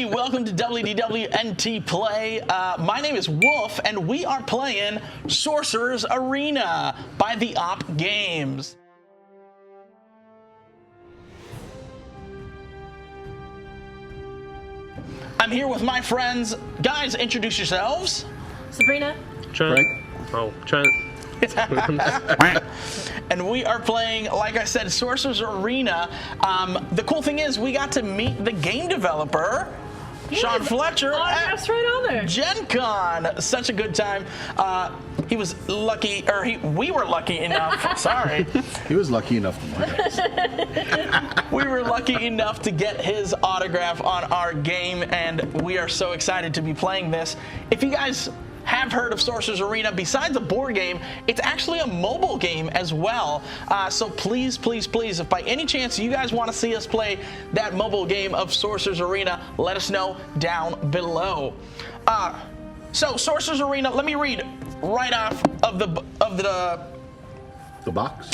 everybody. Welcome to WDWNT Play. My name is Wolf, and we are playing Sorcerer's Arena by the Op Games. I'm here with my friends. Guys, introduce yourselves. Sabrina. Trent. Trent. And we are playing, like I said, Sorcerer's Arena. The cool thing is we got to meet the game developer, Sean Fletcher, Autographs right on there. Gen Con. Such a good time. He was lucky, or we were lucky enough. Sorry. He was lucky enough to like us. We were lucky enough to get his autograph on our game, and we are so excited to be playing this. If you guys have heard of Sorcerer's Arena, besides a board game, it's actually a mobile game as well. So please, please, please, if by any chance you guys want to see us play that mobile game of Sorcerer's Arena, let us know down below. So Sorcerer's Arena, let me read right off of the box.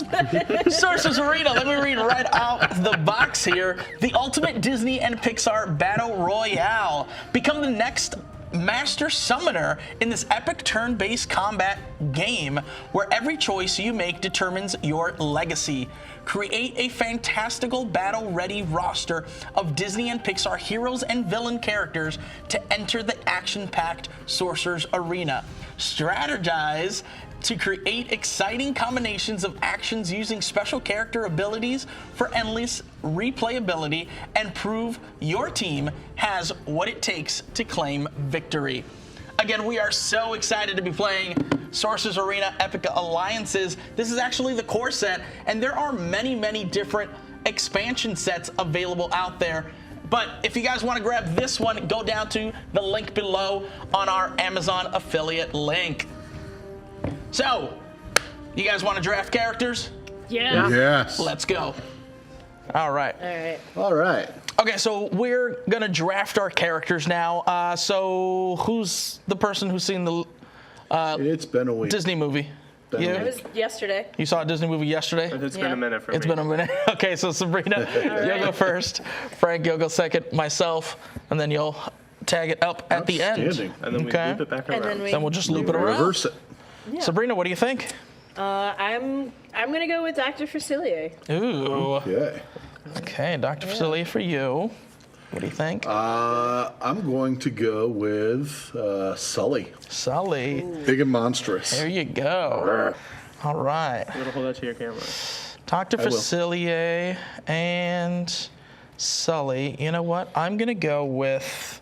Sorcerer's Arena, let me read right out the box here. The ultimate Disney and Pixar battle royale. Become the next master summoner in this epic turn-based combat game where every choice you make determines your legacy. Create a fantastical battle-ready roster of Disney and Pixar heroes and villain characters to enter the action-packed Sorcerer's Arena. Strategize to create exciting combinations of actions using special character abilities for endless replayability and prove your team has what it takes to claim victory. Again, we are so excited to be playing Sorcerer's Arena Epic Alliances. This is actually the core set, and there are many, many different expansion sets available out there. But if you guys want to grab this one, go down to the link below on our Amazon affiliate link. So, you guys want to draft characters? Yeah. Yes. Let's go. All right. All right. All right. Okay, so we're going to draft our characters now. So, who's the person who's seen the It's been a week. Disney movie? Been a You? It was yesterday. You saw a Disney movie yesterday? It's been Yeah. a minute for me. It's been a minute. Okay, so Sabrina, you'll go first. Frank, you'll go second. Myself, and then you'll tag it up at the end. Outstanding. And then we Okay. loop it back And around. then We'll just loop it around. Reverse it. Yeah. Sabrina, what do you think? I'm gonna go with Dr. Facilier. Ooh. Okay. Okay, Dr. Facilier for you. What do you think? I'm going to go with Sully. Sully. Big and monstrous. There you go. All right. You gotta hold that to your camera. Dr. I will. Facilier and Sully. You know what? I'm going to go with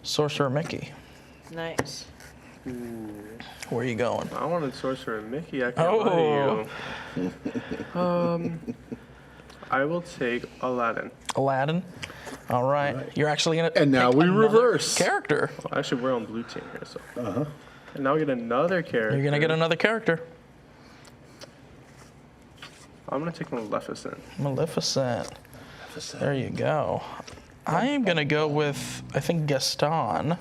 Sorcerer Mickey. Nice. Where are you going? I wanted Sorcerer Mickey. I can't lie to you. I will take Aladdin. Aladdin. All right. You're actually going to And now we reverse. character. Well, actually, we're on blue team here, so. And now we get another character. You're going to get another character. I'm gonna take Maleficent. Maleficent. There you go. I am going to go with, I think, Gaston.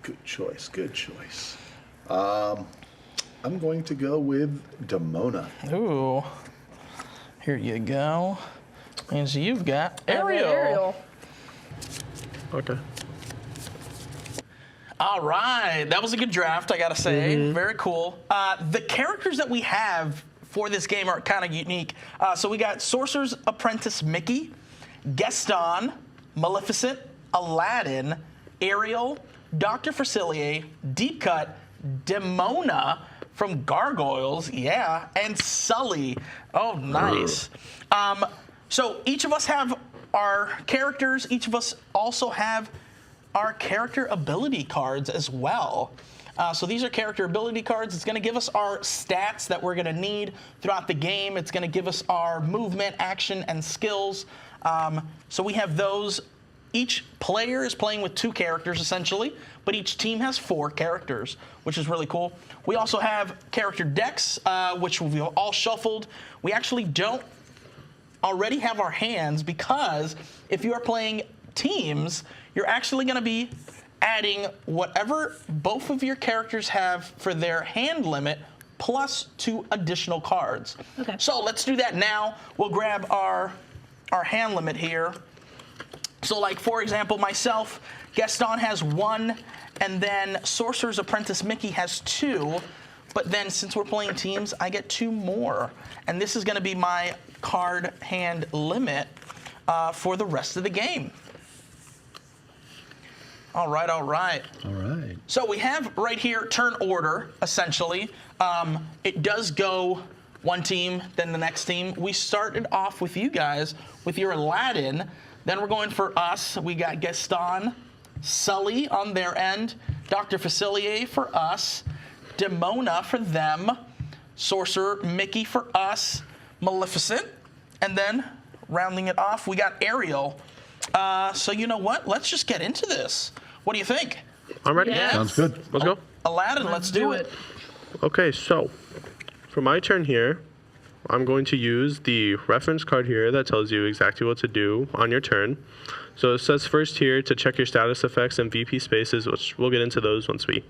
Good choice. Good choice. I'm going to go with Demona. Ooh. Here you go. And so you've got Ariel. Okay. All right, that was a good draft, I gotta say. Very cool. The characters that we have for this game are kind of unique. So we got Sorcerer's Apprentice Mickey, Gaston, Maleficent, Aladdin, Ariel, Dr. Facilier, Deep Cut, Demona from Gargoyles, yeah, and Sully. Oh, nice. So each of us have our characters. Each of us also have our character ability cards as well. So these are character ability cards. It's going to give us our stats that we're going to need throughout the game. It's going to give us our movement, action, and skills. So we have those. Each player is playing with 2 characters, essentially, but each team has 4 characters, which is really cool. We also have character decks, which we've all shuffled. We actually don't already have our hands because if you are playing teams, you're actually going to be adding whatever both of your characters have for their hand limit plus 2 additional cards. Okay. So let's do that now. We'll grab our hand limit here. So like, for example, myself, Gaston has 1, and then Sorcerer's Apprentice Mickey has 2. But then since we're playing teams, I get 2 more. And this is going to be my card hand limit for the rest of the game. All right, all right. All right. So we have right here turn order, essentially. It does go one team, then the next team. We started off with you guys with your Aladdin. Then we're going for us. We got Gaston, Sully on their end, Dr. Facilier for us, Demona for them, Sorcerer Mickey for us, Maleficent, and then rounding it off, we got Ariel. So you know what? Let's just get into this. What do you think? I'm ready. Yes. Sounds good. Let's go. Aladdin, let's do it. Okay, so for my turn here, I'm going to use the reference card here that tells you exactly what to do on your turn. So it says first here to check your status effects and VP spaces, which we'll get into those once we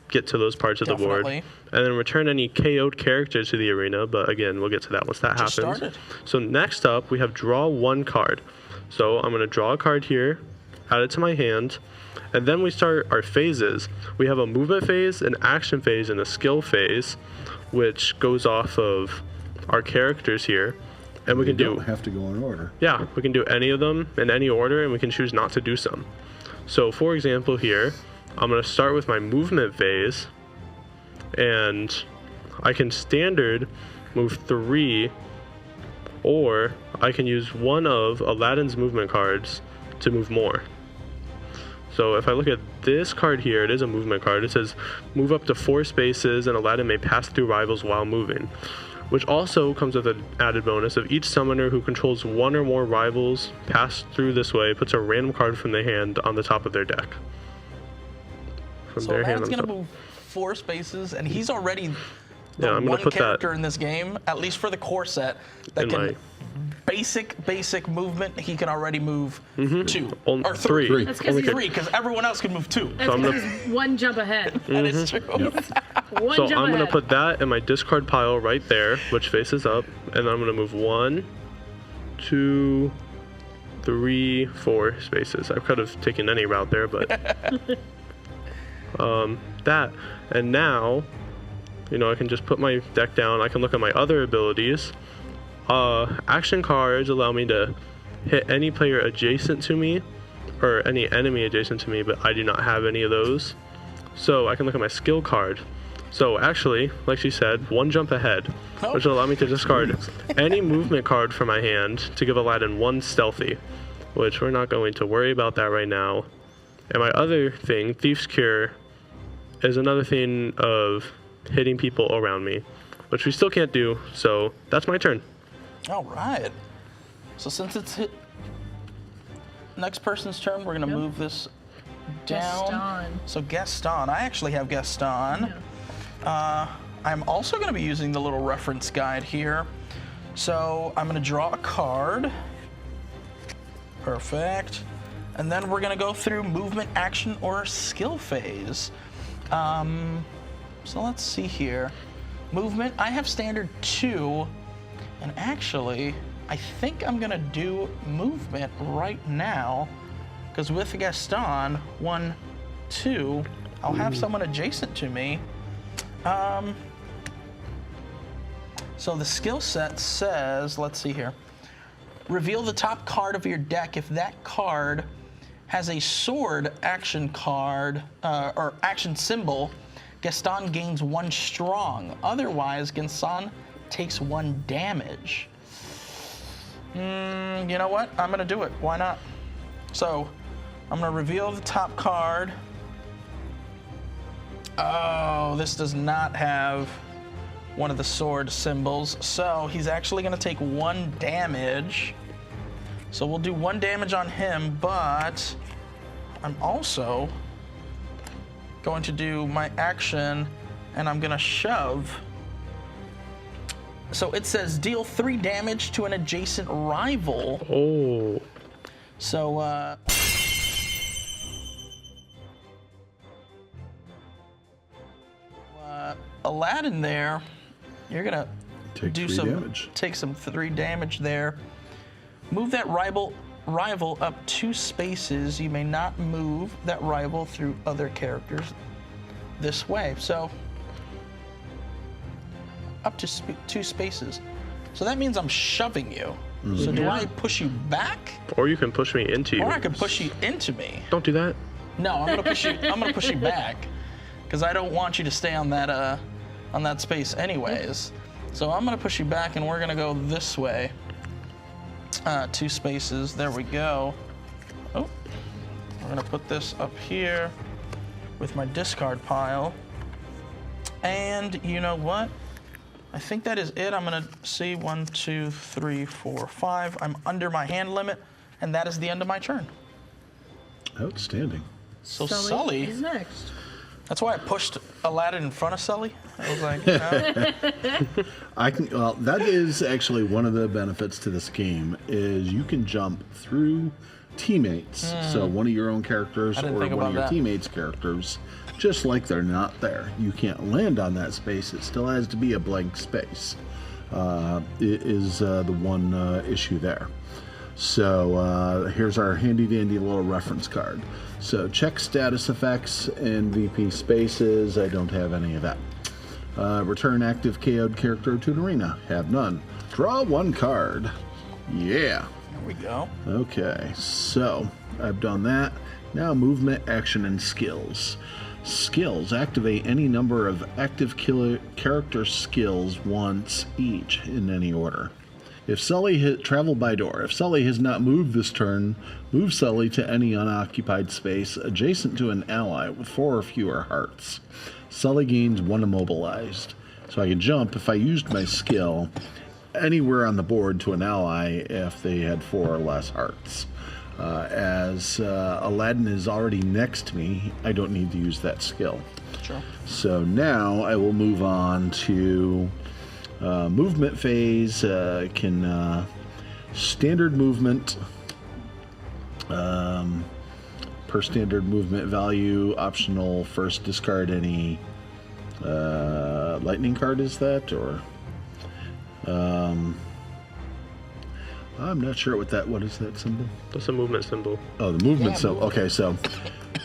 get to those parts of the board. Definitely. And then return any KO'd characters to the arena, but again, we'll get to that once that Just happens. started. So next up, we have draw 1 card. So I'm going to draw a card here, add it to my hand, and then we start our phases. We have a movement phase, an action phase, and a skill phase, which goes off of our characters here. And we can don't do, have to go in order. yeah, we can do any of them in any order, and we can choose not to do some. So for example here, I'm going to start with my movement phase, and I can standard move 3, or I can use one of Aladdin's movement cards to move more. So if I look at this card here, it is a movement card. It says move up to 4 spaces, and Aladdin may pass through rivals while moving, which also comes with an added bonus of each summoner who controls 1 or more rivals pass through this way puts a random card from their hand on the top of their deck. From So their hand Aladdin's on going to top. move 4 spaces, and he's already the Yeah, I'm gonna one put that character in this game, at least for the core set, that in can my- basic movement. He can already move 2 or 3. 3. That's because he's, 3, because everyone else can move 2. that's I'm 'cause gonna- he's one jump ahead. That is true. One So jump I'm going ahead. to put that in my discard pile right there, which faces up, and I'm going to move 1, 2, 3, 4 spaces. I could have taken any route there, but that. And now, you know, I can just put my deck down. I can look at my other abilities. Action cards allow me to hit any player adjacent to me, or any enemy adjacent to me, but I do not have any of those. So I can look at my skill card. So actually, like she said, 1 jump ahead, which will allow me to discard any movement card from my hand to give Aladdin 1 stealthy, which we're not going to worry about that right now. And my other thing, Thief's Cure, is another thing of hitting people around me, which we still can't do, so that's my turn. All right. So since it's hit next person's turn, we're going to move this down. Gaston. So Gaston. I actually have Gaston. I'm also going to be using the little reference guide here. So I'm going to draw a card. Perfect. And then we're going to go through movement, action, or skill phase. So let's see here. Movement, I have standard 2. And actually, I think I'm going to do movement right now. Because with Gaston, 1, 2, I'll have someone adjacent to me. So the skill set says, let's see here. Reveal the top card of your deck if that card has a sword action card or action symbol. Gaston gains 1 strong. Otherwise, Gaston takes 1 damage. You know what? I'm gonna do it. Why not? So I'm gonna reveal the top card. Oh, this does not have one of the sword symbols. So he's actually gonna take 1 damage. So we'll do 1 damage on him, but I'm also going to do my action and I'm gonna shove. So it says deal 3 damage to an adjacent rival. Oh. So, Aladdin there, you're gonna Take do 3 some damage. take some 3 damage there. Move that rival rival up 2 spaces. You may not move that rival through other characters this way. So up to 2 spaces. So that means I'm shoving you. So do I push you back? Or you can push me into you. Or I can push you into me. Don't do that. No, I'm gonna push you. I'm gonna push you back, because I don't want you to stay on that space anyways. So I'm gonna push you back, and we're gonna go this way. 2 spaces. There we go. Oh, we're gonna put this up here with my discard pile. And you know what? I think that is it. I'm gonna see 1, 2, 3, 4, 5. I'm under my hand limit, and that is the end of my turn. Outstanding. So Sully is next. That's why I pushed Aladdin in front of Sully. I was like, no. Well, that is actually one of the benefits to this game is you can jump through teammates. So one of your own characters or one of your teammates' characters, just like they're not there. You can't land on that space. It still has to be a blank space. It is the one issue there. So here's our handy dandy little reference card. So check status effects and VP spaces. I don't have any of that. Return active KO'd character to an arena. Have none. Draw 1 card. Yeah. There we go. Okay, so I've done that. Now movement, action, and skills. Skills. Activate any number of active character skills once each in any order. If Sully travel by door. If Sully has not moved this turn, move Sully to any unoccupied space adjacent to an ally with 4 or fewer hearts. Sully gains 1 immobilized. So I can jump if I used my skill anywhere on the board to an ally if they had 4 or less hearts. As Aladdin is already next to me, I don't need to use that skill. Sure. So now I will move on to movement phase. Can standard movement per standard movement value, optional first discard any lightning card, is that, or I'm not sure what is that symbol? That's a movement symbol. Oh, the movement symbol. Okay, so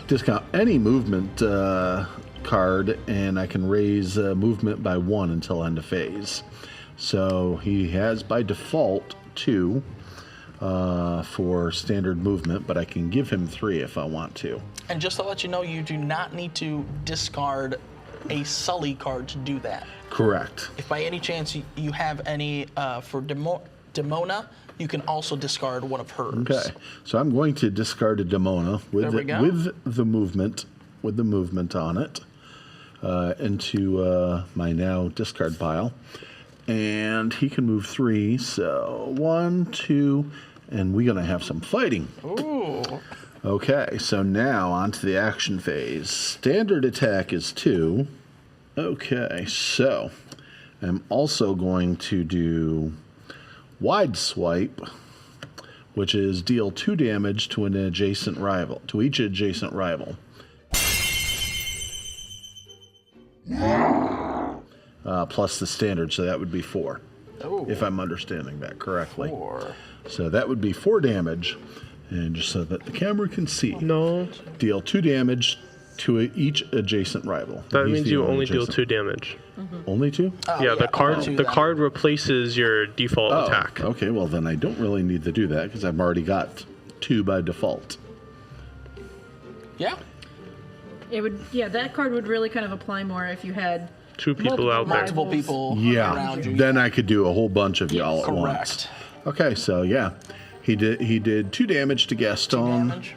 discount any movement card, and I can raise movement by 1 until end of phase. So he has by default 2 for standard movement, but I can give him 3 if I want to. And just to let you know, you do not need to discard a Sully card to do that. Correct. If by any chance you have any for Demona, you can also discard one of hers. Okay, so I'm going to discard a Demona with the movement on it into my now discard pile, and he can move 3. So 1, 2, and we're gonna have some fighting. Ooh. Okay, so now on to the action phase. Standard attack is 2. Okay, so I'm also going to do wide swipe, which is deal 2 damage to an adjacent rival, to each adjacent rival. Plus the standard, so that would be 4. Ooh. If I'm understanding that correctly. 4. So that would be 4 damage, and just so that the camera can see. No. Deal 2 damage to each adjacent rival. That means you only deal 2 damage. Only 2? Oh, Yeah, the card replaces your default attack. Okay, well then I don't really need to do that because I've already got 2 by default. Yeah. It would, yeah, that card would really kind of apply more if you had 2 people out there. Multiple people Yeah, around you. then I could do a whole bunch of y'all at Correct. once. Okay, so yeah, he did 2 damage to Gaston, 2 damage.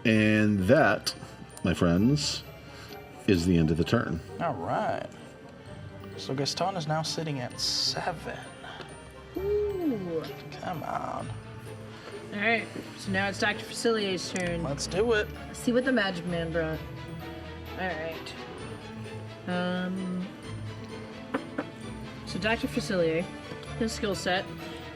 and that, my friends, is the end of the turn. All right. So Gaston is now sitting at 7. Ooh. Come on. All right, so now it's Dr. Facilier's turn. Let's do it. Let's see what the Magic Man brought. All right. So Dr. Facilier, his skill set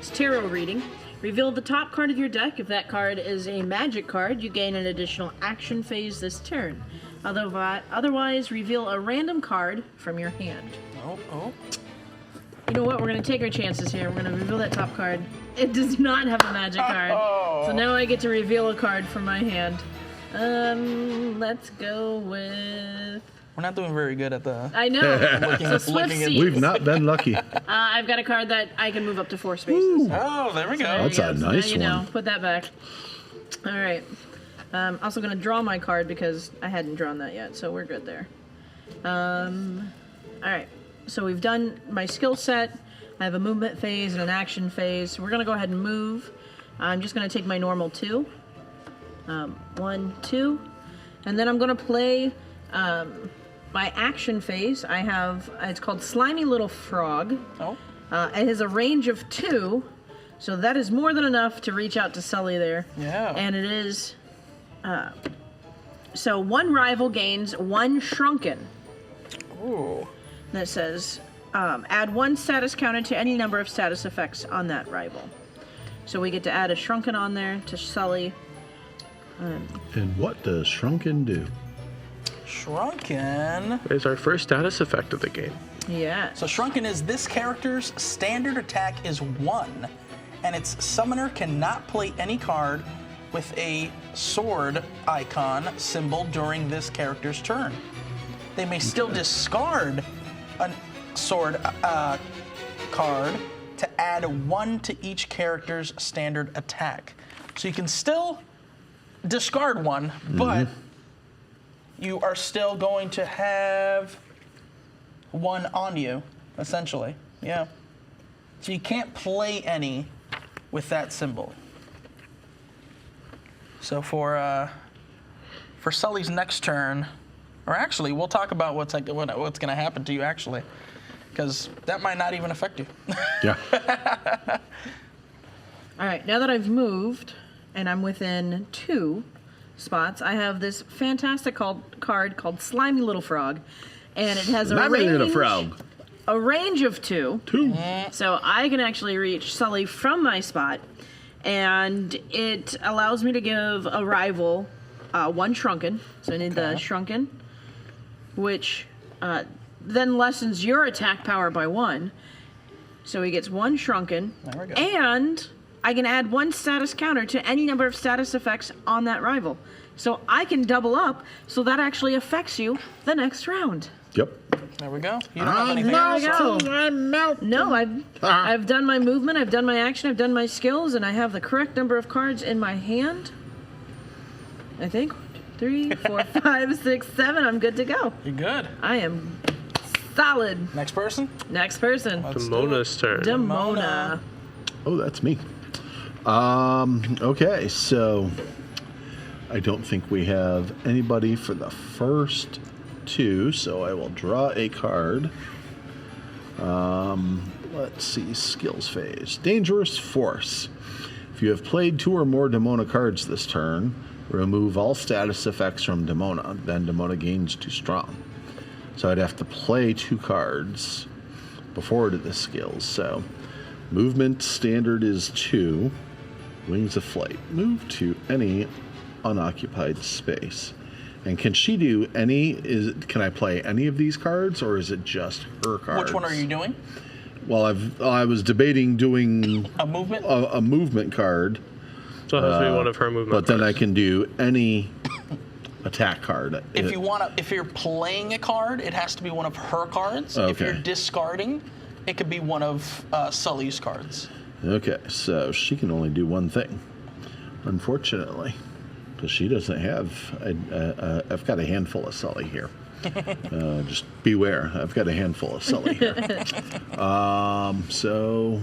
is tarot reading. Reveal the top card of your deck. If that card is a magic card, you gain an additional action phase this turn. Otherwise, reveal a random card from your hand. Oh. You know what? We're going to take our chances here. We're going to reveal that top card. It does not have a magic card. So now I get to reveal a card from my hand. Let's go with... We're not doing very good at the... I know. So Swift looking at- Seas. We've not been lucky. I've got a card that I can move up to 4 spaces. Oh, there we go. There you That's a go. So nice now you know. one. Put that back. All right. Also going to draw my card because I hadn't drawn that yet, so we're good there. All right. So we've done my skill set. I have a movement phase and an action phase. We're going to go ahead and move. I'm just going to take my normal 2. 1, 2. And then I'm going to play my action phase. I have, it's called Slimy Little Frog. Oh. It has a range of 2. So that is more than enough to reach out to Sully there. Yeah. And it is... so one rival gains 1 shrunken. Ooh. That says, add 1 status counter to any number of status effects on that rival. So we get to add a shrunken on there to Sully. And what does Shrunken do? Shrunken. It's our first status effect of the game. Yeah. So Shrunken is this character's standard attack is 1, and its summoner cannot play any card with a sword icon symbol during this character's turn. They may still discard a sword card to add 1 to each character's standard attack. So you can still discard 1, but you are still going to have 1 on you, essentially. Yeah. So you can't play any with that symbol. So for Sully's next turn, or actually, we'll talk about what's going to happen to you actually, because that might not even affect you. Yeah. All right, now that I've moved and I'm within 2 spots, I have this fantastic card called Slimy Little Frog, and it has a range of 2. 2. So I can actually reach Sully from my spot, and it allows me to give a rival 1 shrunken. So I need the shrunken, which then lessens your attack power by 1. So he gets 1 shrunken. There we go. And I can add 1 status counter to any number of status effects on that rival. So I can double up, so that actually affects you the next round. Yep. There we go. You don't have anything else? No, I've done my movement, I've done my action, I've done my skills, and I have the correct number of cards in my hand. I think 3, 4, 5, 6, 7. I'm good to go. You're good. I am solid. Next person? Next person. Demona's turn. Demona. Oh, that's me. Okay, so I don't think we have anybody for the first 2, so I will draw a card. Let's see, skills phase. Dangerous Force. If you have played 2 or more Demona cards this turn, remove all status effects from Demona. Then Demona gains 2 strong. So I'd have to play 2 cards before to the skills. So movement standard is 2. Wings of Flight. Move to any unoccupied space. And can she do any? Can I play any of these cards, or is it just her cards? Which one are you doing? Well, I was debating doing A movement? a movement card, So it has to be one of her movement but then I cards. can do any attack card. If you're playing a card, it has to be one of her cards. If Okay. you're discarding, it could be one of Sully's cards. Okay, so she can only do one thing, unfortunately, because she doesn't have. I've got a handful of Sully here. Just beware. I've got a handful of Sully here. So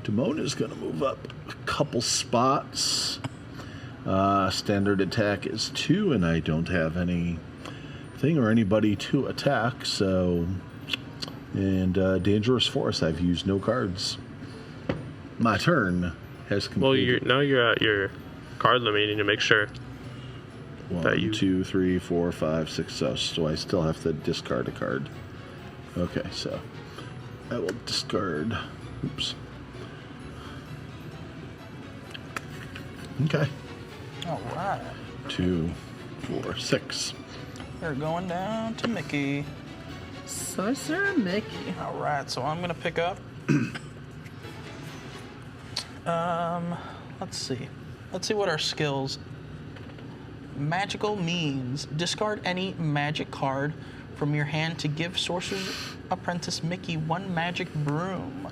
Demona's going to move up a couple spots. Standard attack is 2, and I don't have anything or anybody to attack. So, and Dangerous Force, I've used no cards. My turn has completed. Well, you're at your card limit. You need to make sure. 1, 2, 3, 4, 5, 6. So I still have to discard a card. Okay, so I will discard. Oops. Okay. All right. 2, 4, 6. We're going down to Mickey. Sorcerer Mickey. All right, so I'm gonna pick up. Let's see. Let's see what our skills. Magical means discard any magic card from your hand to give Sorcerer's Apprentice Mickey 1 magic broom.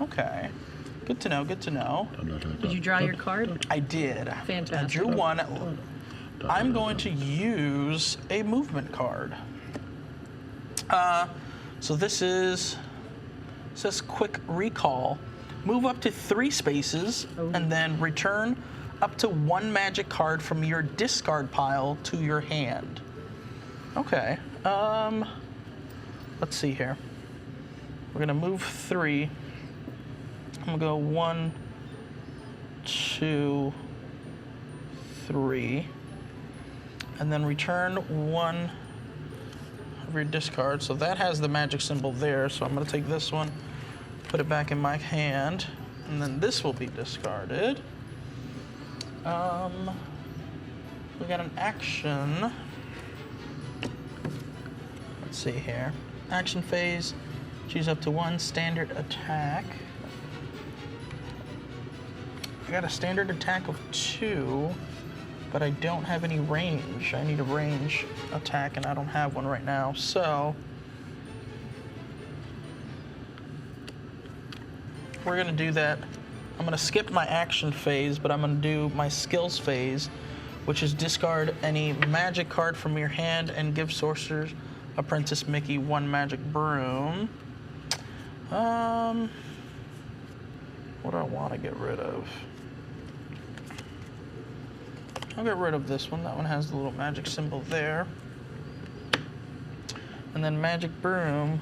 Okay. Good to know, good to know. Did you draw your card? I did. Fantastic. I drew one. I'm going to use a movement card. So this says quick recall. Move up to 3 spaces and then return up to 1 magic card from your discard pile to your hand. Okay. Let's see here. We're gonna move 3. I'm gonna go 1, 2, 3, and then return 1 of your discard. So that has the magic symbol there. So I'm gonna take this one, put it back in my hand, and then this will be discarded. We got an action. Let's see here. Action phase. Choose up to 1 standard attack. I got a standard attack of 2, but I don't have any range. I need a range attack, and I don't have one right now. So we're gonna do that. I'm gonna skip my action phase, but I'm gonna do my skills phase, which is discard any magic card from your hand and give Sorcerer's Apprentice Mickey 1 magic broom. What do I want to get rid of? I'll get rid of this one. That one has the little magic symbol there. And then magic broom.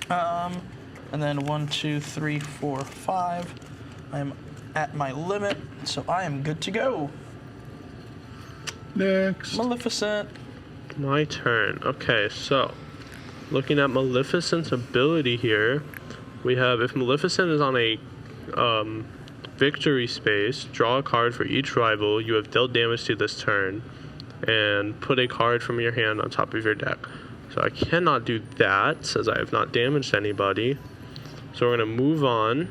And then 1, 2, 3, 4, 5. I am at my limit, so I am good to go. Next. Maleficent. My turn. Okay, so looking at Maleficent's ability here, we have if Maleficent is on a victory space, draw a card for each rival you have dealt damage to this turn, and put a card from your hand on top of your deck. So I cannot do that, as I have not damaged anybody. So we're going to move on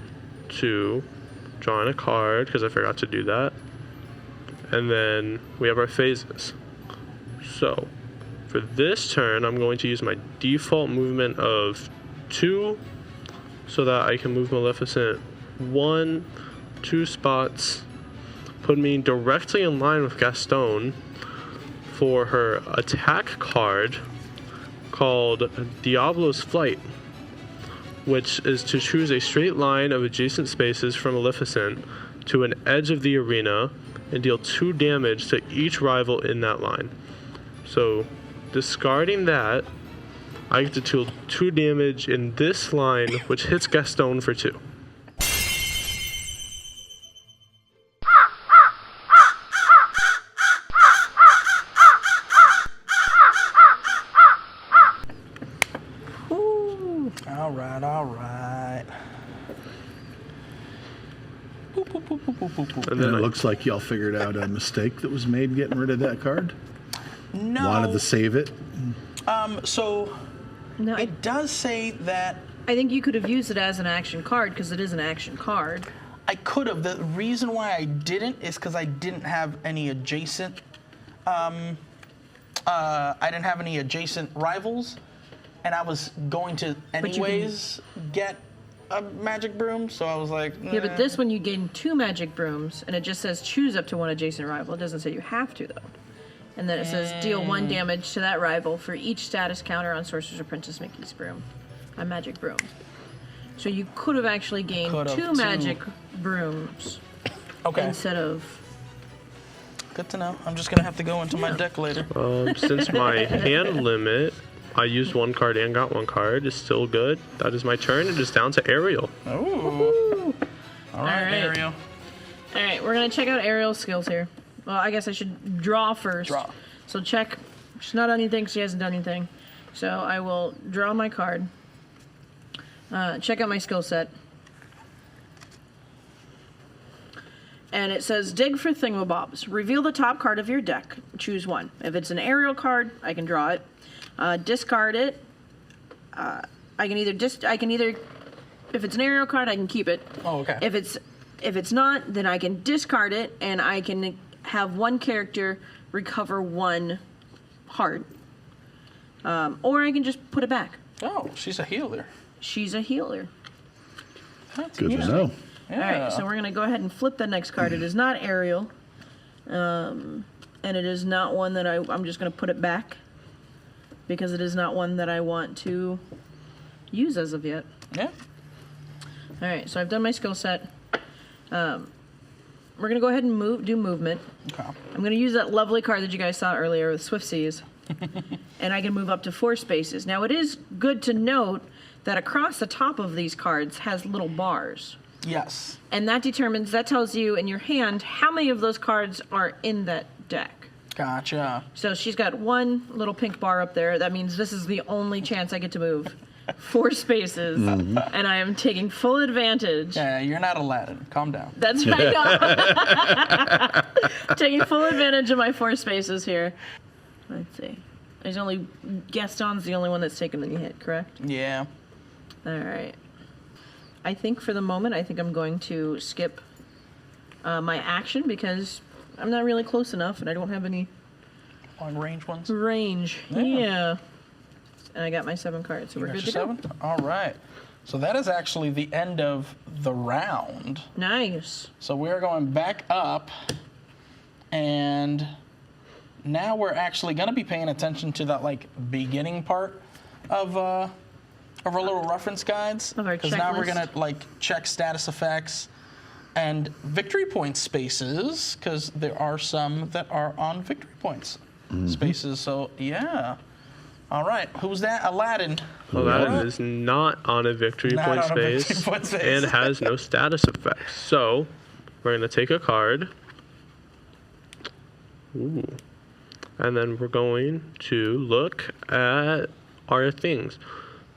to drawing a card, because I forgot to do that. And then we have our phases. So for this turn, I'm going to use my default movement of 2, so that I can move Maleficent 1, 2 spots, put me directly in line with Gaston for her attack card called Diablo's Flight, which is to choose a straight line of adjacent spaces from Maleficent to an edge of the arena and deal 2 damage to each rival in that line. So discarding that, I get to deal 2 damage in this line, which hits Gaston for 2. All right. Boop, boop, boop, boop, boop, boop, boop. And And then it looks like y'all figured out a mistake that was made getting rid of that card. No. Wanted to save it. So No, it does say that I think you could have used it as an action card because it is an action card. I could have. The reason why I didn't is because I didn't have any adjacent. I didn't have any adjacent rivals, and I was going to anyways get a magic broom. So I was like, Yeah, but this one you gain 2 magic brooms, and it just says choose up to 1 adjacent rival. It doesn't say you have to, though. And then it says deal 1 damage to that rival for each status counter on Sorcerer's Apprentice Mickey's broom. A magic broom. So you could have actually gained Could've, 2 magic brooms okay, instead of... good to know. I'm just gonna have to go into my deck later. Since my hand limit, I used 1 card and got 1 card, is still good. That is my turn. It is down to Ariel. Ooh. All right, right. Ariel. All right, we're going to check out Ariel's skills here. Well, I guess I should draw first. Draw. So check. She's not done anything. She hasn't done anything. So I will draw my card. Check out my skill set. And it says, dig for thingamabobs. Reveal the top card of your deck. Choose 1. If it's an Ariel card, I can draw it. Discard it. I can either if it's an Ariel card, I can keep it. Oh, okay. If it's not, then I can discard it, and I can have one character recover one heart, or I can just put it back. Oh, she's a healer. She's a healer. That's Good to interesting. know. All right, so we're gonna go ahead and flip the next card. It is not Ariel, and it is not one that I'm just gonna put it back because it is not one that I want to use as of yet. Yeah. All right, so I've done my skill set. We're gonna go ahead and do movement. Okay. I'm gonna use that lovely card that you guys saw earlier with Swift Seas, and I can move up to 4 spaces. Now it is good to note that across the top of these cards has little bars, Yes. and that tells you in your hand how many of those cards are in that deck. Gotcha. So she's got one little pink bar up there. That means this is the only chance I get to move 4 spaces, and I am taking full advantage. Yeah, you're not Aladdin. Calm down. That's right. Taking full advantage of my 4 spaces here. Let's see. Gaston's the only one that's taken any hit, correct? Yeah. All right. I think for the moment, I'm going to skip my action because I'm not really close enough and I don't have any Long range ones. range. Yeah. And I got my 7 cards, so we're good to go. 7? All right. So that is actually the end of the round. Nice. So we're going back up, and now we're actually going to be paying attention to that beginning part of our little reference guides. Of our Because now we're checklist. going to check status effects and victory point spaces, because there are some that are on victory points spaces. So yeah. All right, who's that? Aladdin. Aladdin is not on a victory Not point on a victory space point space. and has no status effects. So we're going to take a card. Ooh. And then we're going to look at our things.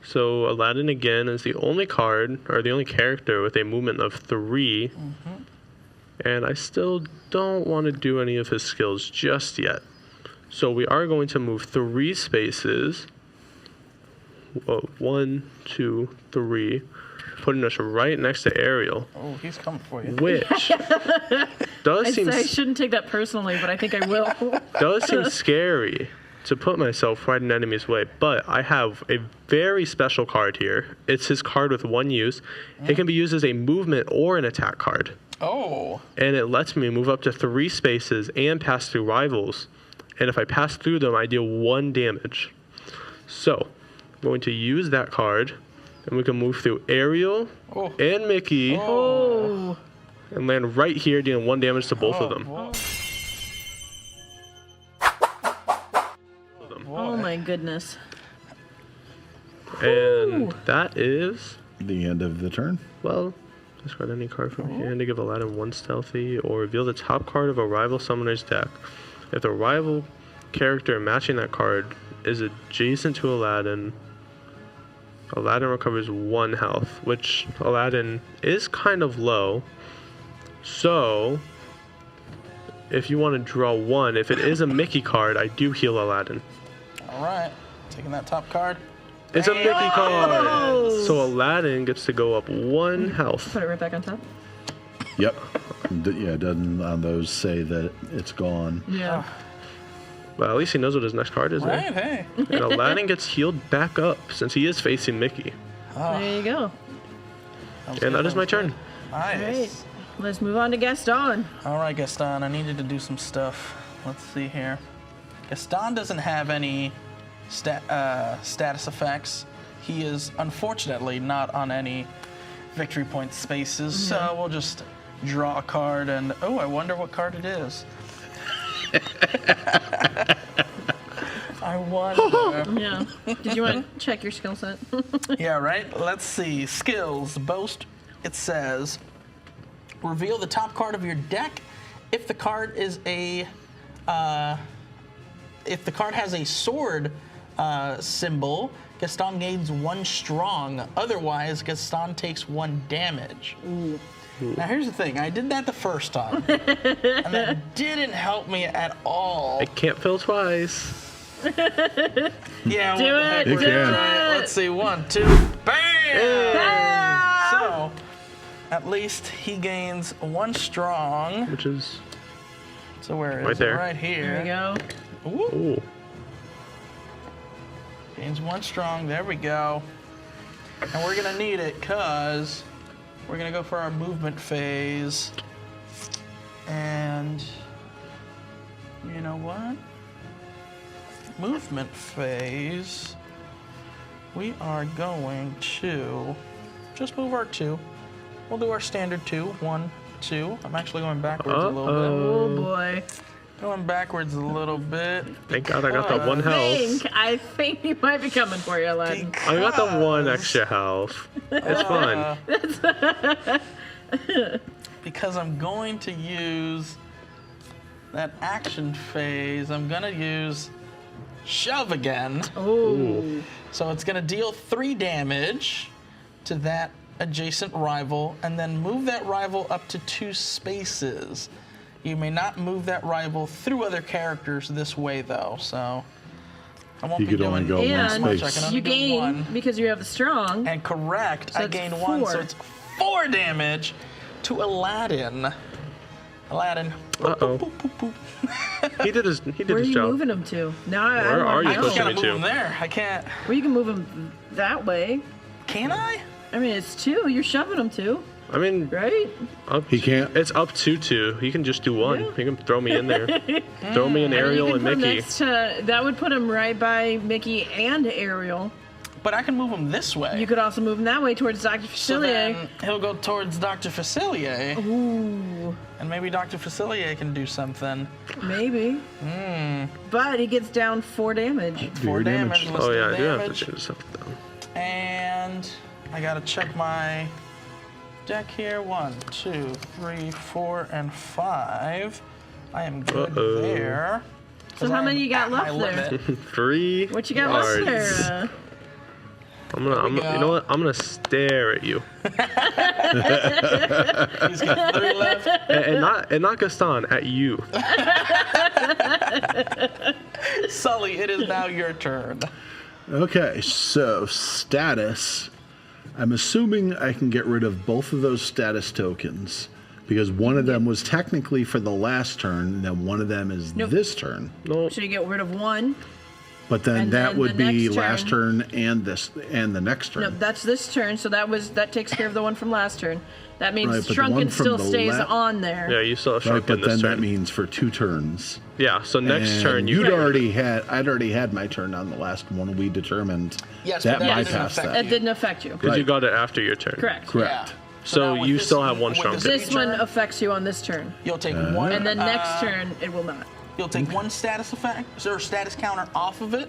So Aladdin again is the only card or the only character with a movement of 3. And I still don't want to do any of his skills just yet. So we are going to move 3 spaces. 1, 2, 3, putting us right next to Ariel, Oh, he's coming for you. which does seem I shouldn't take that personally, but I think I will. does seem scary to put myself right in enemy's way. But I have a very special card here. It's his card with 1 use. It can be used as a movement or an attack card, Oh. and it lets me move up to 3 spaces and pass through rivals. And if I pass through them, I deal 1 damage. So, I'm going to use that card, and we can move through Ariel Oh. and Mickey Oh. and land right here, dealing 1 damage to both of them. Whoa. Oh my goodness. And that is, The end of the turn. well, discard any card from hand to give Aladdin 1 stealthy, or reveal the top card of a rival summoner's deck. If the rival character matching that card is adjacent to Aladdin, Aladdin recovers 1 health, which Aladdin is kind of low. So, if you want to draw 1, if it is a Mickey card, I do heal Aladdin. All right. Taking that top card. It's a Mickey card! Oh. So Aladdin gets to go up 1 health. Put it right back on top. Yep. Yeah, it doesn't on those say that it's gone. Yeah. Well, at least he knows what his next card is. Right, There. hey. And Aladdin gets healed back up since he is facing Mickey. There you go. And that is my turn. Nice. All right. Let's move on to Gaston. All right, Gaston, I needed to do some stuff. Let's see here. Gaston doesn't have any status effects. He is unfortunately not on any victory point spaces, so we'll just draw a card and, oh, I wonder what card it is. I wonder. Yeah. Did you want to check your skill set? Yeah, right? Let's see. Skills. Boast. It says, reveal the top card of your deck. If the card is if the card has a sword symbol, Gaston gains 1 strong. Otherwise, Gaston takes 1 damage. Ooh. Now, here's the thing. I did that the first time, and that didn't help me at all. I can't fill twice. Yeah, Do it, You let's can. try it. Let's see. 1, 2, bam! Ah! So, at least he gains 1 strong. Which is So where is Right it? there. Right There we here. go. Ooh. ooh. Gains 1 strong. There we go. And we're gonna need it because we're gonna go for our movement phase. And you know what? Movement phase. We are going to just move our 2. We'll do our standard 2. 1, 2. I'm actually going backwards a little Oh boy. bit. Going backwards a little bit. Thank God I got that 1 health. I think he might be coming for you, Aladdin. I got the 1 extra health. It's fun. Because I'm going to use that action phase. I'm gonna use shove again. Oh. So it's gonna deal 3 damage to that adjacent rival, and then move that rival up to 2 spaces. You may not move that rival through other characters this way, though. So I won't You be could only doing go one much. space. I can only You do gain 1. because you have the strong. And correct, So I it's gain 1, so 4. it's 4 damage to Aladdin. Aladdin. Uh-oh. Boop, boop, boop, boop. He did his Where are you job. moving him to? No, I Where don't are you I know. just pushing gotta me move to? him there. I can't. Well, you can move him that way. Can I? I mean, it's 2. You're shoving him 2, I mean, right? he can't. It's up to 2. He can just do 1. Yeah. He can throw me in there. Throw me in You Ariel can and put him Mickey. next to, that would put him right by Mickey and Ariel. But I can move him this way. You could also move him that way towards Dr. So Facilier. then he'll go towards Dr. Facilier, Ooh, and maybe Dr. Facilier can do something. maybe. But he gets down 4 damage. 4 your damage. damage. Let's Oh do yeah, I do have to damage. change stuff down. And I gotta check my deck here. 1, 2, 3, 4, and 5. I am good Uh-oh. there. So 'Cause how I many am you got at my left there? limit. 3. What you got cards. left there? I'm gonna, you know what? I'm gonna stare at you, He's got 3 left. and not Gaston, at you. Sully, it is now your turn. Okay, so status. I'm assuming I can get rid of both of those status tokens because one of them was technically for the last turn, and then one of them is Nope. this turn. No, So you get rid of 1. But then And that then would the be next last turn and the next turn. No, that's this turn. So that takes care of the one from last turn. That means Right, but the Shrunken one from still the stays la- on there. yeah, you still have Right, shrunken but then this that turn. means for 2 turns. Yeah, so next And turn I'd can- already had my turn on the last one. We determined Yes, that but that didn't bypassed affect that. It didn't affect you. Because you got it after your turn. Correct. Correct. Yeah. So now with you this- still have 1 with shrunken. This one feature, affects you on this turn. you'll take 1. And then next turn, it will not. You'll take 1 status effect or status counter off of it.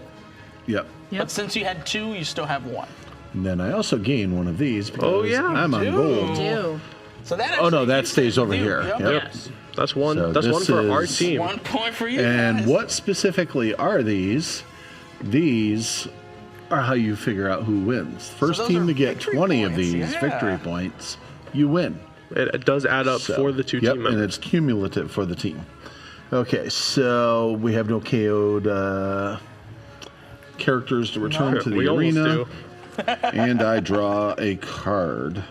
Yep. Yep. But since you had 2, you still have 1. And then I also gain one of these because Oh, yeah, I'm on you gold. Do. So that Oh, no, actually that used stays to over do- here. Yep. Yep. Yes. That's one. So That's one this for our is- team. 1 point for you And guys. what specifically are these? These are how you figure out who wins. First those team are to get victory 20 of points, these yeah. victory points, you win. It does add up So, for the 2 yep, team and members. it's cumulative for the team. Okay, so we have no KO'd characters to return to the We almost arena. do. And I draw a card.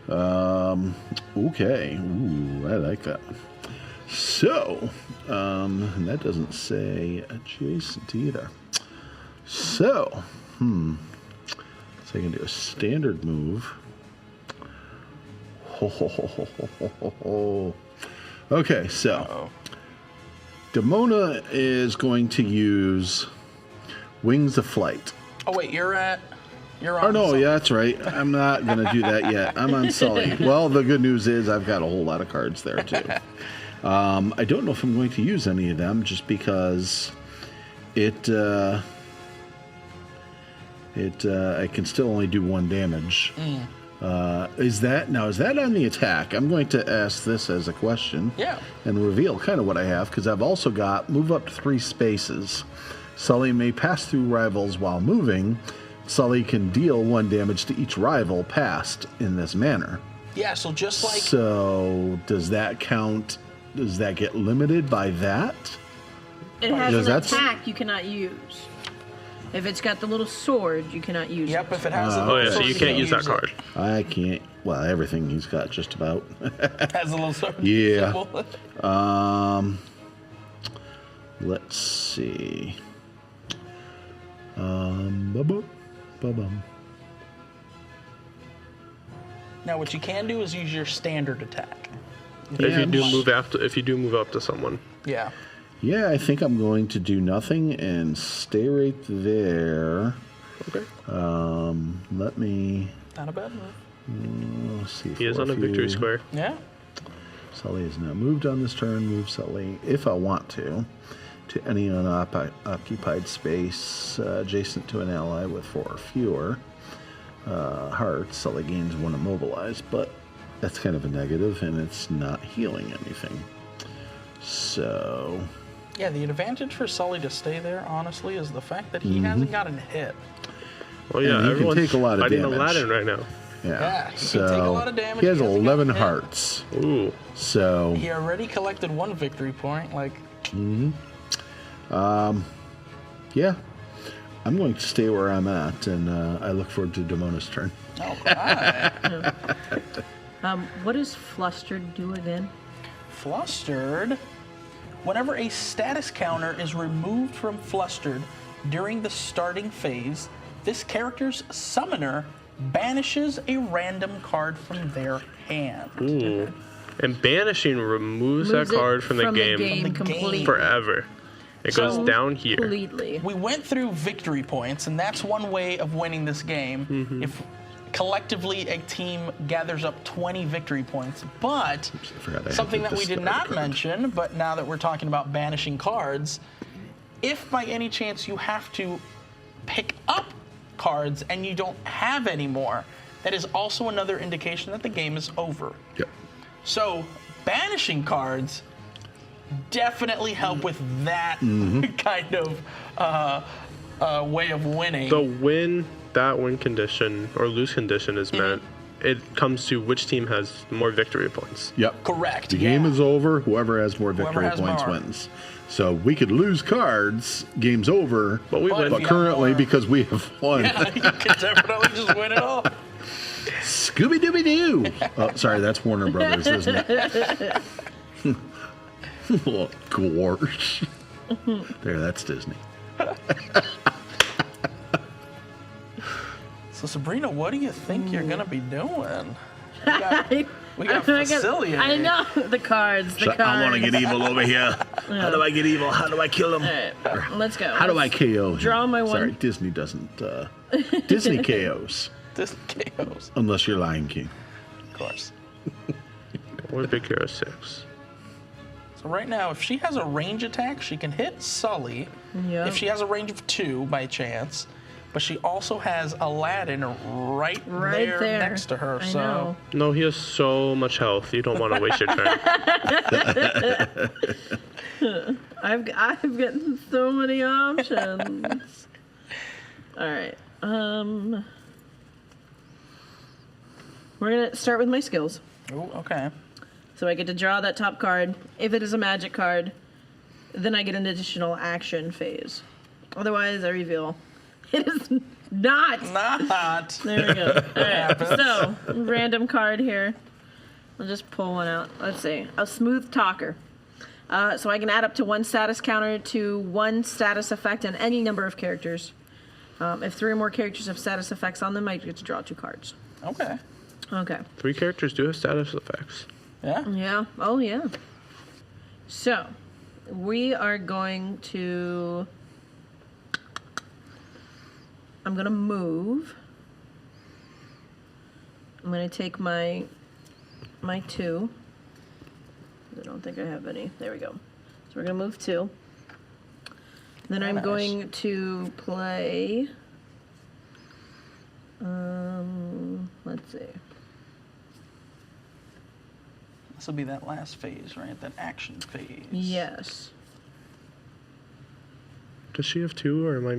Okay. Ooh, I like that. So, and that doesn't say adjacent either. So, so I can do a standard move. Okay, so Demona is going to use Wings of Flight. Oh wait, you're on. Oh no, Sully. yeah, that's right. I'm not gonna do that yet. I'm on Sully. Well, the good news is I've got a whole lot of cards there too. I don't know if I'm going to use any of them just because I can still only do 1 damage. Is that on the attack? I'm going to ask this as a question. Yeah. And reveal kind of what I have because I've also got move up to 3 spaces. Sully may pass through rivals while moving. Sully can deal 1 damage to each rival passed in this manner. Yeah, so just like So does that count? Does that get limited by that? It has Because an that's- attack you cannot use. If it's got the little sword, you cannot use it. Yep, if it has a Oh, yeah, so sword, you can't use that card. I can't. Well, everything he's got just about. Has a little sword. Yeah. symbol. Let's see. Ba-bum. Now, what you can do is use your standard attack. If you do Yeah. move up to someone. Yeah. Yeah, I think I'm going to do nothing and stay right there. Okay. Let me. Not a bad move. Let's see. He is on a victory square. Yeah. Sully is now moved on this turn. Move Sully, if I want to any unoccupied space adjacent to an ally with 4 or fewer hearts. Sully gains 1 immobilized, but that's kind of a negative, and it's not healing anything. So. Yeah, the advantage for Sully to stay there, honestly, is the fact that he hasn't gotten hit. Well, yeah, And he can everyone's take a lot of fighting damage. Aladdin right now. Yeah, he so can take a lot of damage. he has He hasn't 11 gotten hit. hearts. Ooh. So. He already collected 1 victory point. Like, Yeah, I'm going to stay where I'm at, and I look forward to Demona's turn. all right. What does Flustered do again? Flustered. Whenever a status counter is removed from Flustered during the starting phase, this character's summoner banishes a random card from their hand. Ooh. And banishing removes that Moves it card from the game, From the completely. game. forever. It So- goes down here. Completely. We went through victory points, and that's one way of winning this game. If collectively a team gathers up 20 victory points. But forgot I had something the that we did discard not card. mention, but now that we're talking about banishing cards, if by any chance you have to pick up cards and you don't have any more, that is also another indication that the game is over. Yep. So banishing cards definitely help with that kind of way of winning. That win condition or lose condition is meant, it comes to which team has more victory points. Yep. Correct. The game is over. Whoever has more Whoever victory has points more. wins. So we could lose cards. Game's over. But we But win. if But you have currently, more- because we have won. Yeah, you can definitely just win it all. Scooby Dooby Doo. Oh, sorry, that's Warner Brothers, isn't it? Oh, gosh. There, that's Disney. So Sabrina, what do you think you're gonna be doing? We got Facilier. I know the cards. The cards. I want to get evil over here. How do I get evil? How do I kill him? All right, let's go. How do I KO him? Draw my one. Sorry, Disney doesn't. Disney KOs. This chaos, Unless you're Lion King. of course. Or Big Hero 6. So right now, if she has a range attack, she can hit Sully. Yep. If she has a range of 2 by chance, but she also has Aladdin right there next to her. I so know. No, he has so much health. You don't want to waste your turn. I've gotten so many options. All right. We're gonna start with my skills. Ooh, okay. So I get to draw that top card. If it is a magic card, then I get an additional action phase. Otherwise, I reveal it is not. Not. There we go. All right. happens. So random card here. I'll just pull one out. Let's see. A smooth talker. So I can add up to 1 status counter to 1 status effect on any number of characters. If 3 or more characters have status effects on them, I get to draw 2 cards. Okay. Okay. 3 characters do have status effects. Yeah. Yeah. Oh, yeah. So, we are going to... I'm going to move. I'm going to take my 2. I don't think I have any. There we go. So we're going to move 2. Then I'm Nice. going to play... let's see. This will be that last phase, right? That action phase. Yes. Does she have 2, or am I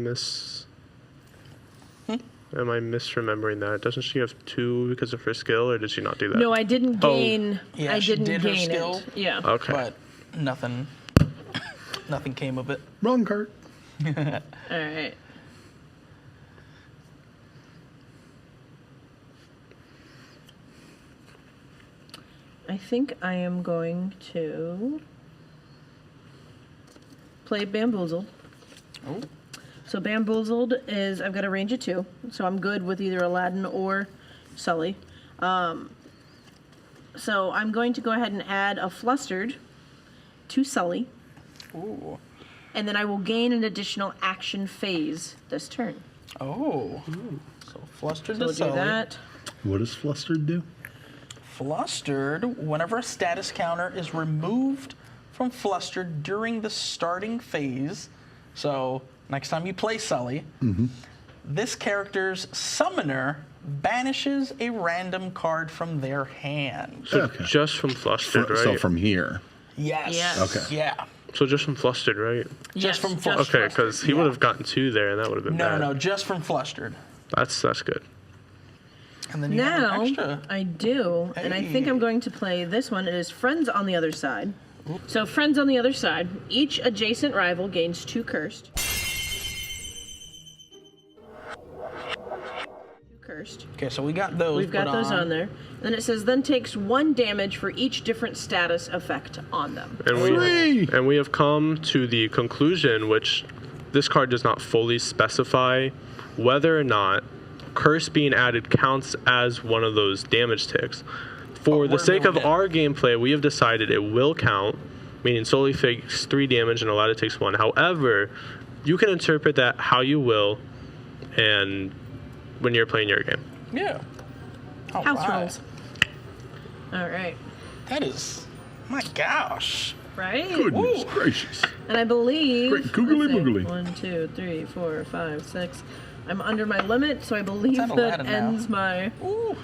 Am I misremembering that? Doesn't she have 2 because of her skill, or did she not do that? No, I didn't gain. Yeah, I she didn't did her gain skill. it. Yeah. Okay. But nothing came of it. Wrong card. All right. I think I am going to play Bamboozled. Oh. So Bamboozled is, I've got a range of 2, so I'm good with either Aladdin or Sully. So I'm going to go ahead and add a Flustered to Sully, Ooh. and then I will gain an additional action phase this turn. Oh. So flustered So to we'll do Sully. that. What does Flustered do? Flustered, whenever a status counter is removed from Flustered during the starting phase, so next time you play Sully, this character's summoner banishes a random card from their hand. So Okay. just from flustered, right? So from here. Yes. Yes. Okay. Yeah. So just from flustered, right? Just from just Flustered. Okay, because he would have gotten 2 there, and that would have been No, bad. no, just from Flustered. That's good. And then you have Now, an extra. I do, and I think Hey. I'm going to play this one. It is Friends on the Other Side. So Friends on the Other Side, each adjacent rival gains 2 cursed. Okay, so we got those. We've got put those on there. Then it says, then takes 1 damage for each different status effect on them. And we have come to the conclusion, which this card does not fully specify, whether or not curse being added counts as one of those damage ticks. For the we're sake of doing it. our gameplay, we have decided it will count, meaning Sully takes 3 damage and Aladdin takes 1. However, you can interpret that how you will, and when you're playing your game. Yeah. All House right. rules. All right. That is, my gosh. Right? Goodness gracious. And I believe. Great googly let's see, moogly. 1, 2, 3, 4, 5, 6. I'm under my limit, so I believe It's at that Aladdin now. ends my. Ooh.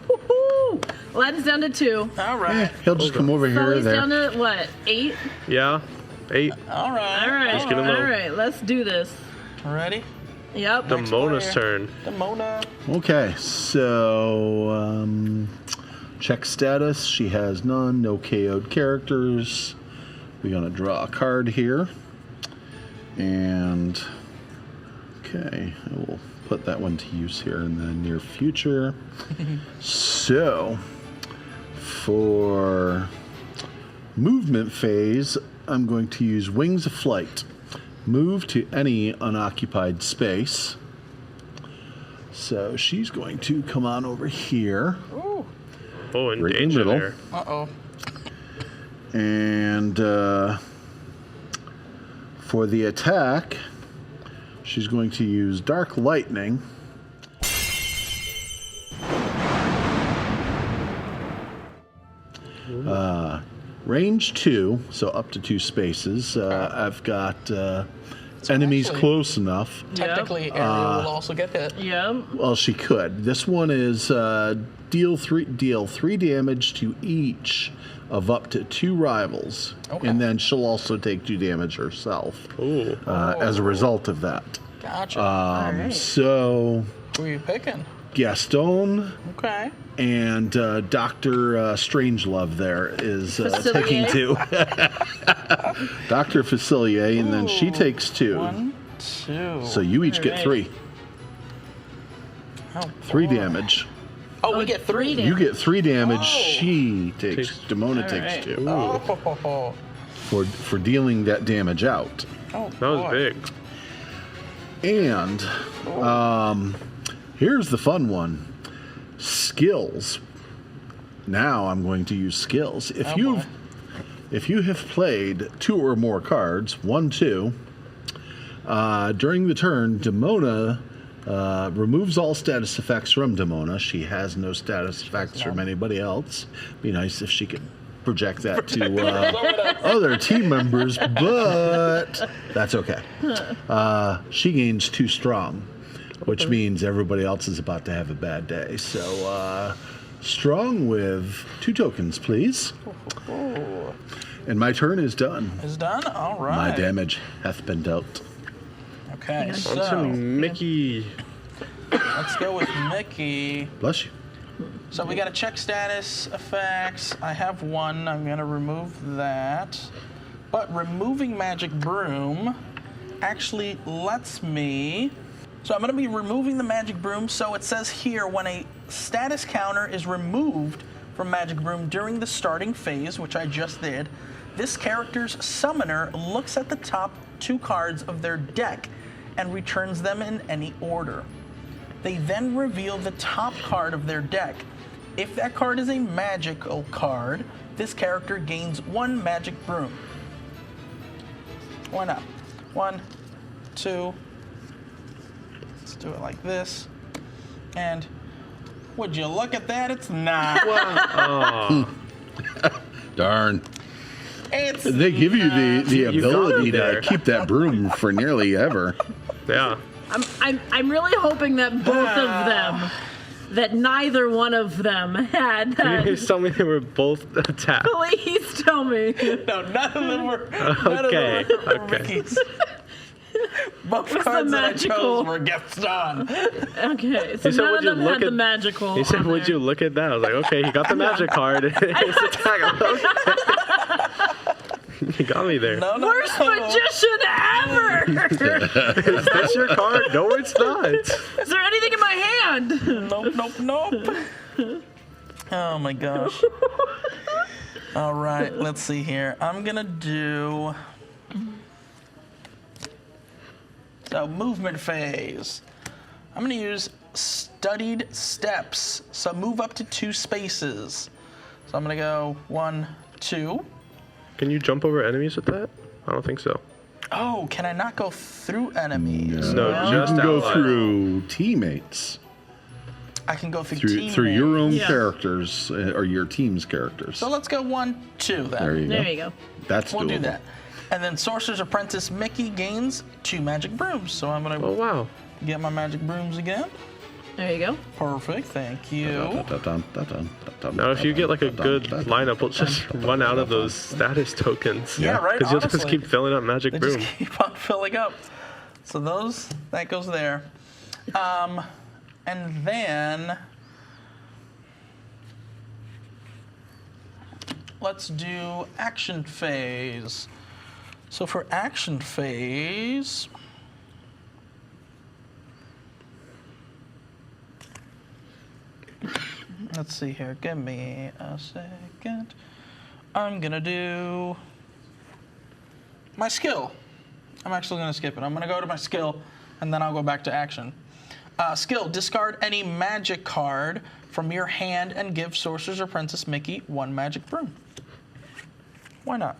Woohoo! Aladdin's down to 2. All Eh, right. he'll just come over here or Sully's there. down to what? 8? Yeah? 8. All right. All right. Just get him All out. right. Let's do this. Ready? Yep. Demona's turn. Demona. Okay, so check status. She has none. No KO'd characters. We're gonna draw a card here, and okay, I will put that one to use here in the near future. So for movement phase, I'm going to use Wings of Flight. Move to any unoccupied space. So she's going to come on over here. Ooh. Oh, in Right in the danger middle. there. Uh-oh. And for the attack, she's going to use Dark Lightning. Range 2, so up to 2 spaces. I've got enemies actually- close enough. Technically, Ariel will also get hit. Yep. Well, she could. This one is deal 3 damage to each of up to 2 rivals, Okay. and then she'll also take 2 damage herself Ooh. as a result of that. Gotcha. All right. So Who are you picking? Gaston Okay. and Dr. Strangelove there is Facilier. taking 2. Dr. Facilier, and then she Ooh. takes 2. 1, 2. So you each get Alright. 3. Oh, 3 boy. damage. Oh, we get 3. three You get 3 damage. Oh. She takes. Takes- Demona Alright. takes 2 Oh, for dealing that damage out. oh, That was boy. big. And here's the fun one: skills. Now I'm going to use skills. Oh, boy. If you have played 2 or more cards, 1, 2, during the turn, Demona removes all status effects from Demona. She has no status effects from anybody else. Be nice if she could project that to other team members, but that's okay. She gains 2 strong, which means everybody else is about to have a bad day. So strong with 2 tokens, please. And my turn is done. Is done? All right. My damage hath been dealt. Okay, On to so Mickey. let's go with Mickey. Bless you. So we got to check status effects. I have 1. I'm going to remove that. But removing Magic Broom actually lets me... So I'm going to be removing the Magic Broom. So it says here, when a status counter is removed from Magic Room during the starting phase, which I just did, this character's summoner looks at the top 2 cards of their deck and returns them in any order. They then reveal the top card of their deck. If that card is a magical card, this character gains 1 Magic Broom. Why not? 1, 2. Let's do it like this. And would you look at that? It's not. Oh. Darn. It's They give you the You got ability it to there. keep that broom for nearly ever. Yeah. I'm really hoping that both of them, that neither one of them had Can you that. just tell me they were both attacked? Please tell me. No, none of them were. Okay, Were okay. Ricky's. Both What's cards the that I magical? chose were Gaston. Okay, so He said, none "Would of you them look had the at-" magical. He said, on would there. you look at that? I was like, okay, he got the magic card. It's attack. You got me there. No, Worst magician ever! Is this your card? No, it's not. Is there anything in my hand? Nope. Oh my gosh. All right, let's see here. I'm gonna do. So, movement phase. I'm gonna use studied steps. So, move up to 2 spaces. So, I'm gonna go 1, 2. Can you jump over enemies with that? I don't think so. Oh, can I not go through enemies? No, you just can go allies. through teammates. I can go through Through your own Yeah. characters or your team's characters. So let's go 1, 2 then. There you go. There you go. That's We'll do doable. that. And then Sorcerer's Apprentice Mickey gains 2 Magic Brooms. So I'm gonna Oh, wow. get my Magic Brooms again. There you go. Perfect, thank you. Now, if you get like a good lineup, we'll just run out of those status tokens. Yeah, right, Because you'll just honestly. keep filling up Magic They Broom. just keep on filling up. So that goes there. And then let's do action phase. So for action phase, let's see here. Give me a second. I'm gonna do my skill. I'm actually gonna skip it. I'm gonna go to my skill, and then I'll go back to action. Skill: discard any magic card from your hand and give Sorcerer's Apprentice Mickey 1 Magic Broom. Why not?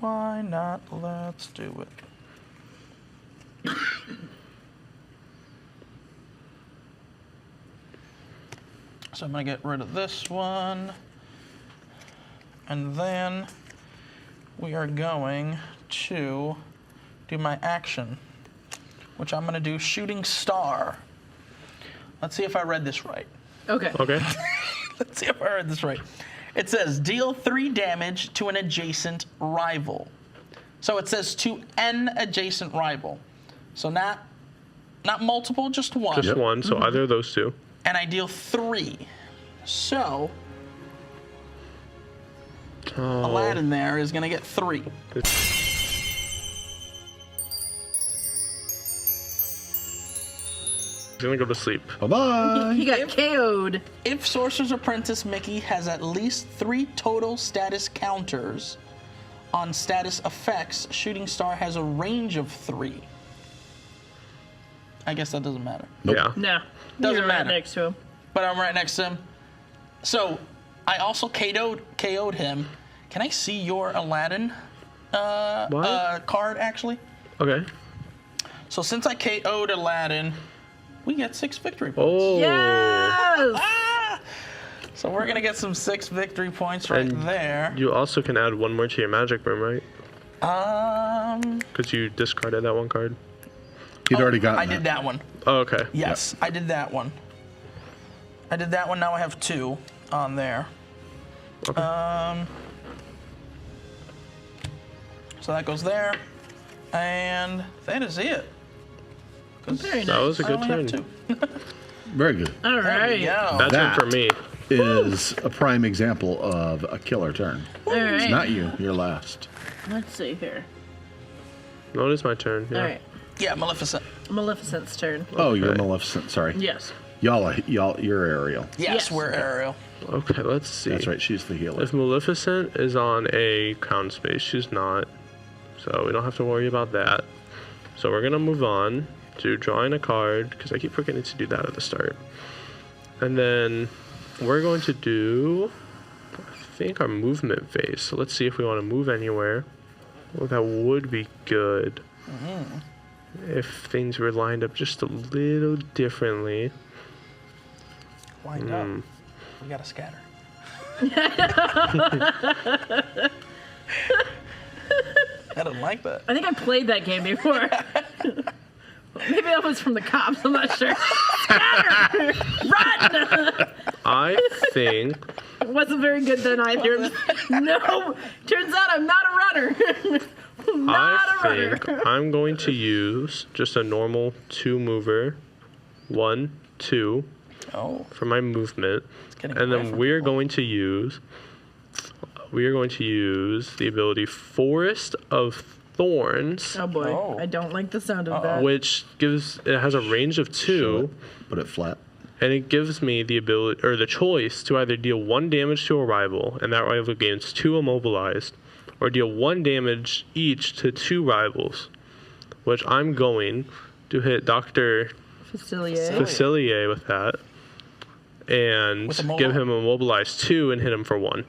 Why not? Let's do it. So I'm gonna get rid of this one. And then we are going to do my action, which I'm gonna do Shooting Star. Let's see if I read this right. Okay. Okay. Let's see if I read this right. It says deal 3 damage to an adjacent rival. So it says to an adjacent rival. So not multiple, just one. Just one, so either of those two. And I deal 3. So Oh, Aladdin there is gonna get 3. he's gonna go to sleep. Bye-bye. He got KO'd. If Sorcerer's Apprentice Mickey has at least 3 total status counters on status effects, Shooting Star has a range of 3. I guess that doesn't matter. Nope. Yeah. No. Doesn't You're matter. right next to him. But I'm right next to him. So I also KO'd him. Can I see your Aladdin card, actually? Okay. So since I KO'd Aladdin, we get 6 victory points. Oh. Yes! Ah! So we're going to get some 6 victory points right And there. You also can add one more to your Magic Broom, right? Um, Because you discarded that one card. He'd already gotten I did that one. Oh, okay. Yes, I did that one. I did that one. Now I have 2 on there. Okay. So that goes there. And that is it. 'Cause Very nice. That was a I good only have turn. 2. Very good. All There we right. go. That's That- it for me. Is a prime example of a killer turn. All right. It's not you. You're last. Let's see here. No, it is my turn. Yeah. All right. Yeah, Maleficent. Maleficent's turn. Oh, you're Okay. Maleficent. Sorry. Yes. You're Ariel. Yes, we're Ariel. Okay, let's see. That's right. She's the healer. If Maleficent is on a crown space, she's not. So we don't have to worry about that. So we're going to move on to drawing a card, because I keep forgetting to do that at the start. And then we're going to do, I think, our movement phase. So let's see if we want to move anywhere. Well, that would be good. If things were lined up just a little differently. Wind up. We gotta scatter. I don't like that. I think I played that game before. Maybe that was from the cops. I'm not sure. Scatter! Run! I think It wasn't very good then either. No, turns out I'm not a runner. I think I'm going to use just a normal 2-mover, 1, 2, Oh, for my movement, getting and away then from we are people. going to use the ability Forest of Thorns, Oh boy, Oh. I don't like the sound of that. which has a range of 2. Put it flat. And it gives me the ability, or the choice, to either deal 1 damage to a rival, and that rival gains 2 immobilized, or deal 1 damage each to 2 rivals, which I'm going to hit Dr. Facilier. Facilier with that, and With immobile- give him immobilized 2 and hit him for 1.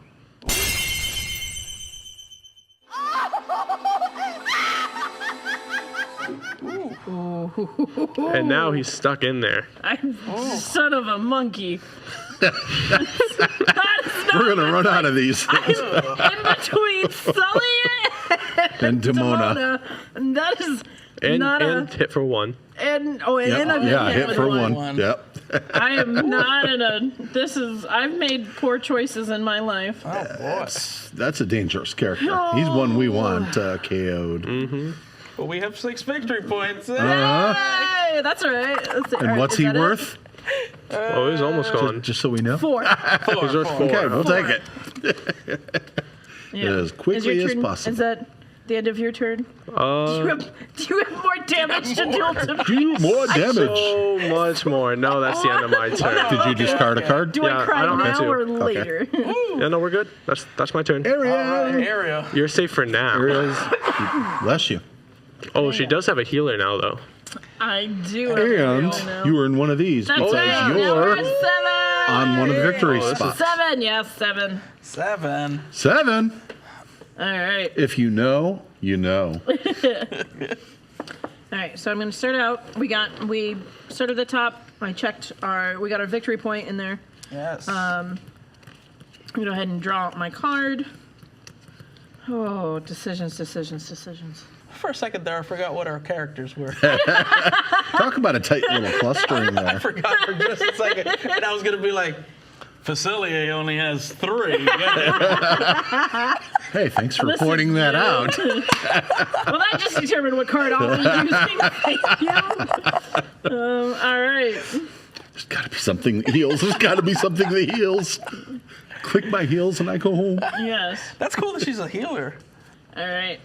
And now he's stuck in there. Son of a monkey. We're gonna run out of these things. In between Sully And Demona. and that is And not hit for 1. and Yep. I'm Yeah, hit for one. 1. Yep. I am not in a. I've made poor choices in my life. oh boy. That's a dangerous character. He's one we want KO'd. Well, we have 6 victory points. Hey, that's all right. And what's he worth? Oh, he's almost gone. Just so we know. 4. He's worth 4. Okay, we'll take it. Yeah. As quickly Is your as turn- possible. Is that the end of your turn? Do you have more damage to deal to me? Do more damage. So much more. No, that's the end of my turn. Did you discard a card? Do Yeah, I I cry don't have now to. or later? Yeah, no, we're good. That's my turn. Ariel. Area. You're safe for now. Ariel's. Bless you. Oh, she does have a healer now, though. I do. have a And real now. you earn one of these That's because right. Now we're you're at 7. on one of the victory Oh, this is- spots. 7. Yes, 7. 7. 7. All right. If you know, you know. All right. So I'm going to start out. We started at the top. I checked we got our victory point in there. Yes. I'm going to go ahead and draw my card. Oh, decisions. For a second there, I forgot what our characters were. Talk about a tight little clustering I there. forgot for just a second. And I was going to be like, Facilier only has 3. Hey, thanks for Listen, pointing that you. out. Well, that just determined what card I'll be using. Thank you. All right. There's got to be something that heals. There's got to be something that heals. Click my heels and I go home. Yes. That's cool that she's a healer. All right.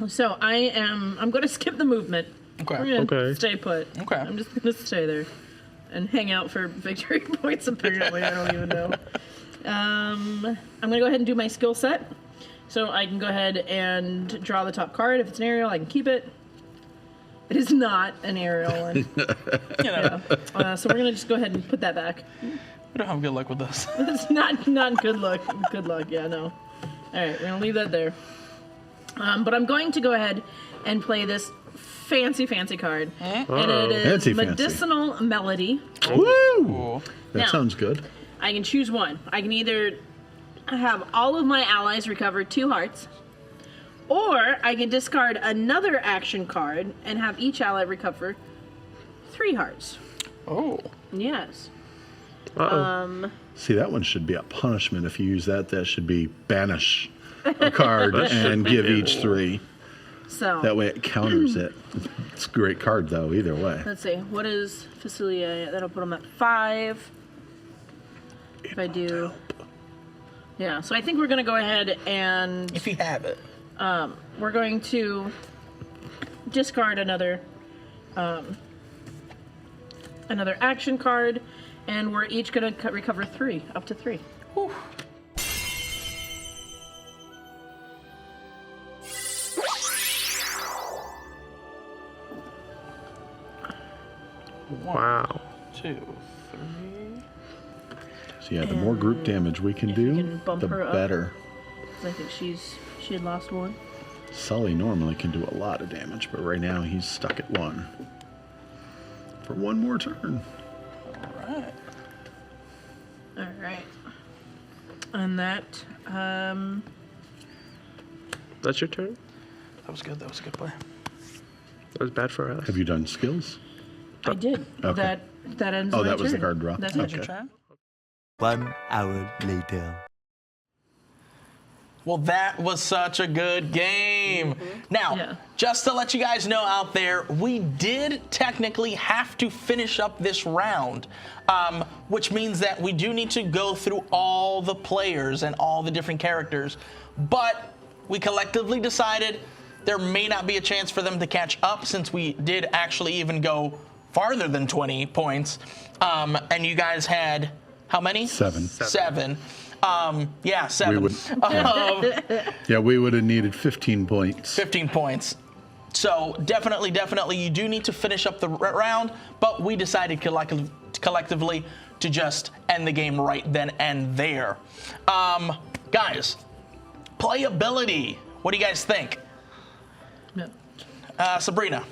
So I'm going to skip the movement. Okay. We're going to Okay. stay put. Okay. I'm just going to stay there and hang out for victory points, apparently. I don't even know. I'm going to go ahead and do my skill set. So I can go ahead and draw the top card. If it's an Ariel, I can keep it. It is not an Ariel. And, You know, so we're going to just go ahead and put that back. we don't have good luck with this. It's not good luck. Good luck, yeah, no. All right, we're going to leave that there. But I'm going to go ahead and play this fancy card. And it is Fancy. Medicinal Melody. Woo! Cool. That Now- sounds good. I can choose one. I can either have all of my allies recover 2 hearts, or I can discard another action card and have each ally recover 3 hearts. Oh. Yes. Uh-oh. See, that one should be a punishment. If you use that, that should be banish a card That should and be give it. each 3. So That way it counters it. It's a great card, though, either way. let's see. What is Facilier? That'll put them at 5. If I do. Yeah, so I think we're going to go ahead and If you have it. we're going to discard another another action card, and we're each going to recover 3, up to 3. Whew. Wow. 2, 3. So yeah, the more group damage we can do, can bump the her up. better. 'Cause I think she had lost 1. Sully normally can do a lot of damage, but right now he's stuck at 1. For 1 more turn. Alright. All right. And that, That's your turn? That was good. That was a good play. That was bad for us. Have you done skills? I did. Okay. That ends Oh, my that was the turn. card draw. That's Okay. it. Your turn. 1 hour later. Well, that was such a good game. Now, Yeah. just to let you guys know out there, we did technically have to finish up this round, which means that we do need to go through all the players and all the different characters. But we collectively decided there may not be a chance for them to catch up since we did actually even go farther than 20 points. And you guys had how many? 7. 7. Yeah, 7. Yeah, we would have needed 15 points. 15 points. So definitely, you do need to finish up the round, but we decided collectively to just end the game right then and there. Guys, playability. What do you guys think? No. Sabrina.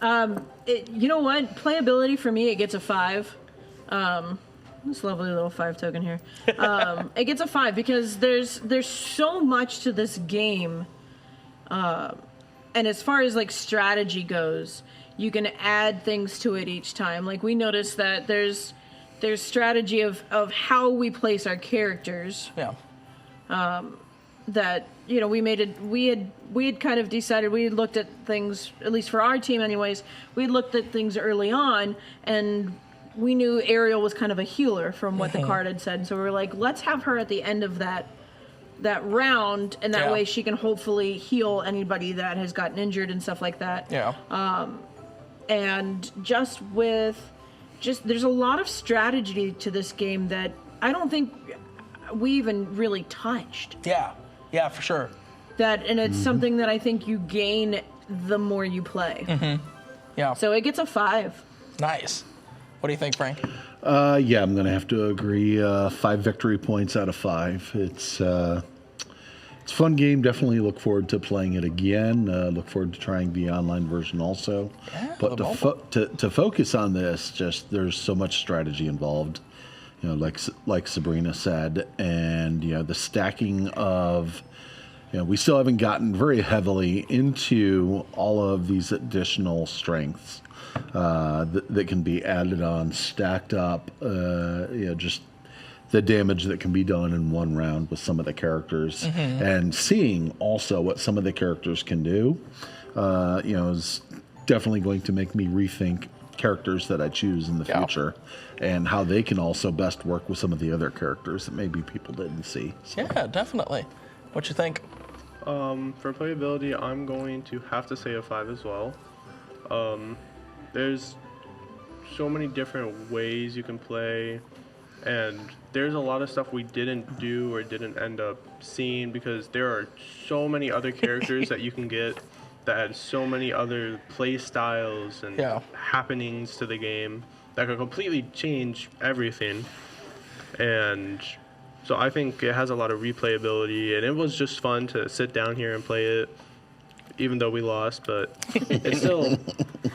You know what? Playability for me, it gets a 5. This lovely little 5 token here. It gets a 5 because there's so much to this game. And as far as like strategy goes, you can add things to it each time. Like we noticed that there's strategy of how we place our characters. Yeah. That we had kind of decided, we had looked at things, at least for our team anyways, we had looked at things early on, and we knew Ariel was kind of a healer from what the card had said. So we were like, let's have her at the end of that round, and that way she can hopefully heal anybody that has gotten injured and stuff like that. Yeah. And there's a lot of strategy to this game that I don't think we even really touched. Yeah, for sure. And it's something that I think you gain the more you play. Yeah. So it gets a 5. Nice. What do you think, Frank? Yeah, I'm going to have to agree. 5 victory points out of 5. It's a fun game. Definitely look forward to playing it again. Look forward to trying the online version also. Yeah, but to focus on this, just there's so much strategy involved. Like Sabrina said, and the stacking of. We still haven't gotten very heavily into all of these additional strengths that can be added on, stacked up. Just the damage that can be done in one round with some of the characters, and seeing also what some of the characters can do, is definitely going to make me rethink characters that I choose in the future, and how they can also best work with some of the other characters that maybe people didn't see. So. Yeah, definitely. What you think? For playability, I'm going to have to say a 5 as well. There's so many different ways you can play, and there's a lot of stuff we didn't do or didn't end up seeing because there are so many other characters that you can get that had so many other play styles and happenings to the game that could completely change everything. And so I think it has a lot of replayability, and it was just fun to sit down here and play it, even though we lost, but it's still,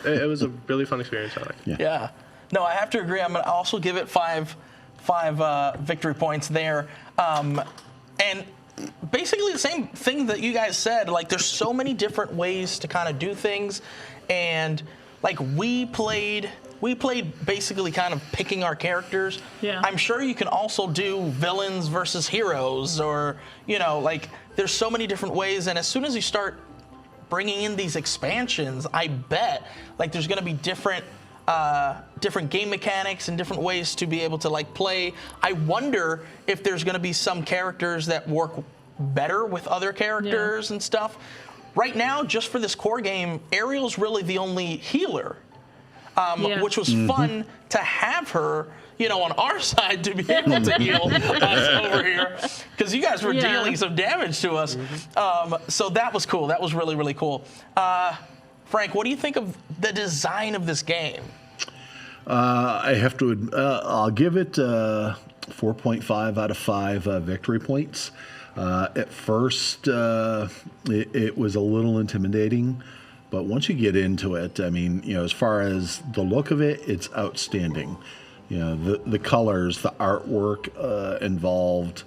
it was a really fun experience. I like. Yeah. No, I have to agree. I'm going to also give it 5 victory points there. And basically the same thing that you guys said, like there's so many different ways to kind of do things. And like we played basically kind of picking our characters. Yeah. I'm sure you can also do villains versus heroes, or, like there's so many different ways. And as soon as you start bringing in these expansions, I bet like there's going to be different game mechanics and different ways to be able to like play. I wonder if there's going to be some characters that work better with other characters and stuff. Right now, just for this core game, Ariel's really the only healer. which was fun to have her, on our side to be able to heal us over here, because you guys were dealing some damage to us. So that was cool. That was really, really cool. Frank, what do you think of the design of this game? I have to. I'll give it 4.5 out of 5 victory points. At first, it was a little intimidating, but once you get into it, I mean, as far as the look of it, it's outstanding. The colors, the artwork involved,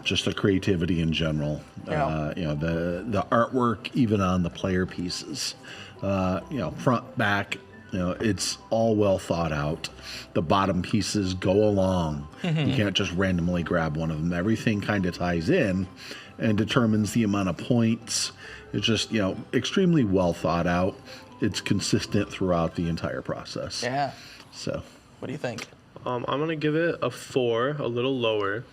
just the creativity in general. The artwork, even on the player pieces, front, back. It's all well thought out. The bottom pieces go along. You can't just randomly grab one of them. Everything kind of ties in and determines the amount of points. It's just, extremely well thought out. It's consistent throughout the entire process. Yeah. So, what do you think? I'm going to give it a 4, a little lower.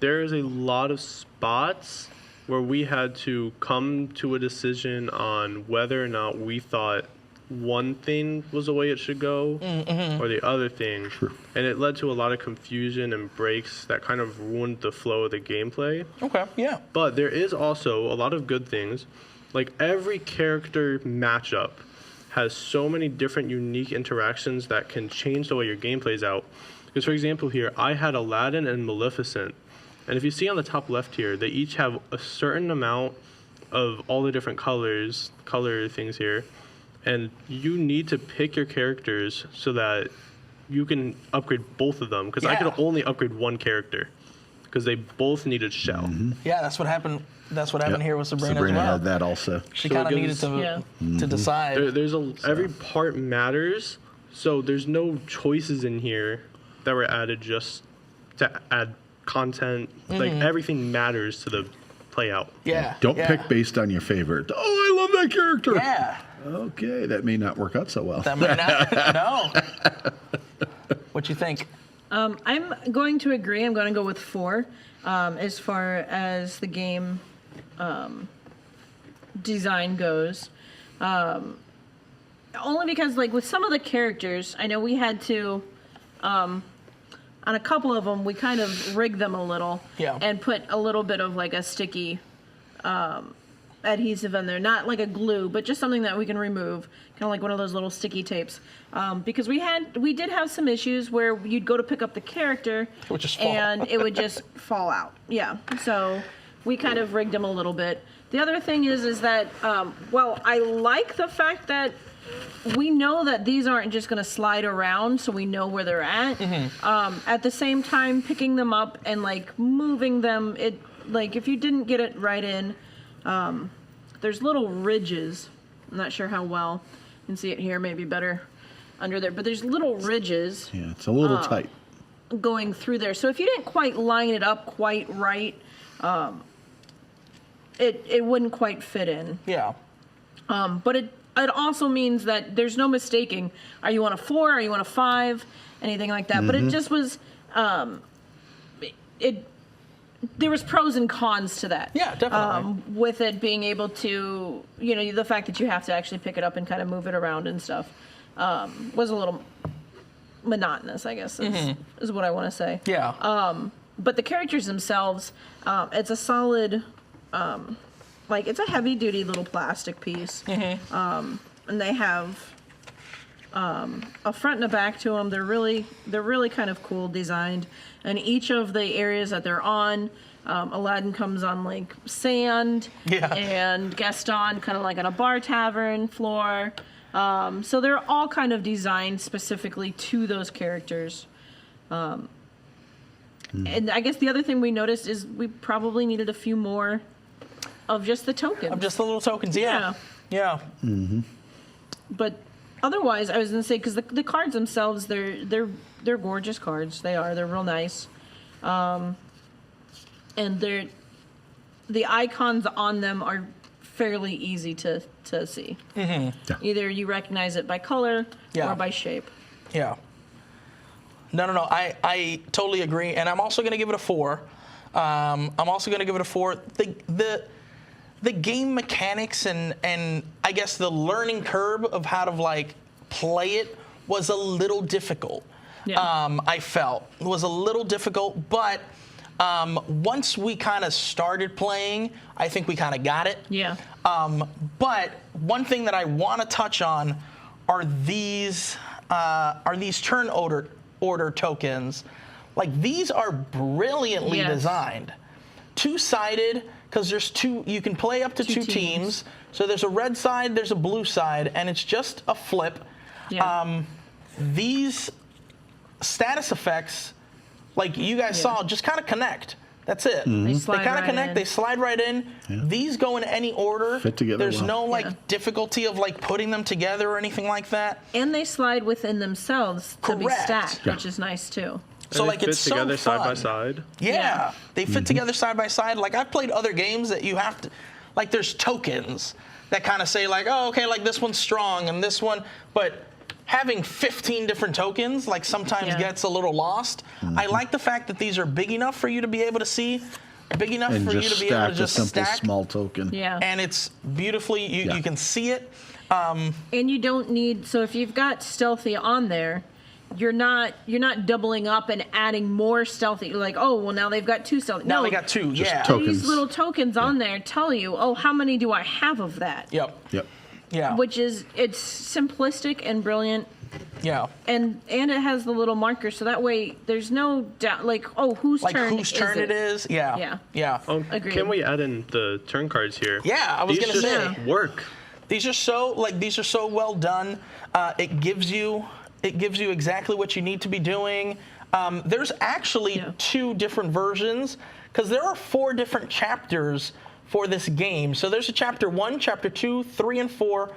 There is a lot of spots where we had to come to a decision on whether or not we thought one thing was the way it should go or the other thing. Sure. And it led to a lot of confusion and breaks that kind of ruined the flow of the gameplay. Okay, yeah. But there is also a lot of good things. Like every character matchup has so many different unique interactions that can change the way your game plays out. Because for example here, I had Aladdin and Maleficent. And if you see on the top left here, they each have a certain amount of all the different color things here. And you need to pick your characters so that you can upgrade both of them. Because I could only upgrade one character because they both needed shell. Yeah, that's what happened. That's what happened here with Sabrina as well. had that also. She So kind of it needed gives- to decide. Every part matters. So there's no choices in here that were added just to add content. Like everything matters to the play out. Yeah. Don't yeah. pick based on your favorite. Oh, I love that character. Yeah. Okay, that may not work out so well. That might not. No. What you think? I'm going to agree. I'm going to go with 4 as far as the game design goes. Only because, like, with some of the characters, I know we had to, on a couple of them, we kind of rigged them a little and put a little bit of, like, a sticky adhesive in there. Not like a glue, but just something that we can remove. Kind of like one of those little sticky tapes. Because we did have some issues where you'd go to pick up the character and it would just fall out. Yeah. So we kind of rigged them a little bit. The other thing is that, well, I like the fact that we know that these aren't just going to slide around, so we know where they're at. At the same time, picking them up and, like, moving them, it, like, if you didn't get it right in, there's little ridges. I'm not sure how well you can see it here, maybe better under there, but there's little ridges. Yeah, it's a little tight. Going through there. So if you didn't quite line it up quite right, it wouldn't quite fit in. Yeah. But it also means that there's no mistaking. Are you on a 4? Are you on a 5? Anything like that. But it just was, there was pros and cons to that. Yeah, definitely. With it being able to, the fact that you have to actually pick it up and kind of move it around and stuff was a little monotonous, I guess, is what I want to say. Yeah. But the characters themselves, it's a solid, it's a heavy-duty little plastic piece. And they have a front and a back to them. They're really kind of cool designed. And each of the areas that they're on, Aladdin comes on like sand, and Gaston kind of like on a bar tavern floor. So they're all kind of designed specifically to those characters. And I guess the other thing we noticed is we probably needed a few more of just the tokens. Of just the little tokens, yeah. Yeah. But otherwise, I was going to say, because the cards themselves, they're gorgeous cards. They're real nice. And the icons on them are fairly easy to see. Either you recognize it by color or by shape. Yeah. No. I totally agree, and I'm also going to give it a 4. The game mechanics and I guess the learning curve of how to, like, play it was a little difficult. Yeah. I felt it was a little difficult, but once we kind of started playing, I think we kind of got it. Yeah. But one thing that I want to touch on are these turn order tokens. Like, these are brilliantly Yes. designed. Two-sided, because there's two. You can play up to two teams. So there's a red side, there's a blue side, and it's just a flip. Yeah. These status effects, like you guys saw, just kind of connect. That's it. They slide They kind of right connect. in. They slide right in. Yeah. These go in any order. Fit together There's well. no like difficulty of like putting them together or anything like that. And they slide within themselves to be Correct. stacked, Yeah. which is nice too. So And like they fit it's so together fun. side by side. Yeah, Yeah. they fit together side by side. Like, I've played other games that you have to, like, there's tokens that kind of say like, oh, okay, like this one's strong and this one, but having 15 different tokens like sometimes Yeah. gets a little lost. I like the fact that these are big enough for you to be able to see, big enough And for you just to be able stack to a just simple stack, small token. Yeah. and it's beautifully, Yeah. you can see it. And you don't need, so if you've got stealthy on there, you're not doubling up and adding more stealthy. You're like, oh, well, now they've got two stealthy. Now no, they got two, Just yeah. tokens. these little tokens on there tell you, oh, how many do I have of that? Yep. Yep. Yeah. Which is, it's simplistic and brilliant. Yeah. And it has the little marker, so that way there's no doubt, like, oh, whose Like turn whose turn it is. Yeah. Yeah. Yeah. Agreed. Can we add in the turn cards here? Yeah, I was These gonna just say. work. These are so well done. It gives you exactly what you need to be doing. There's actually two different versions because there are 4 different chapters for this game. So there's a chapter 1, chapter 2, 3, and 4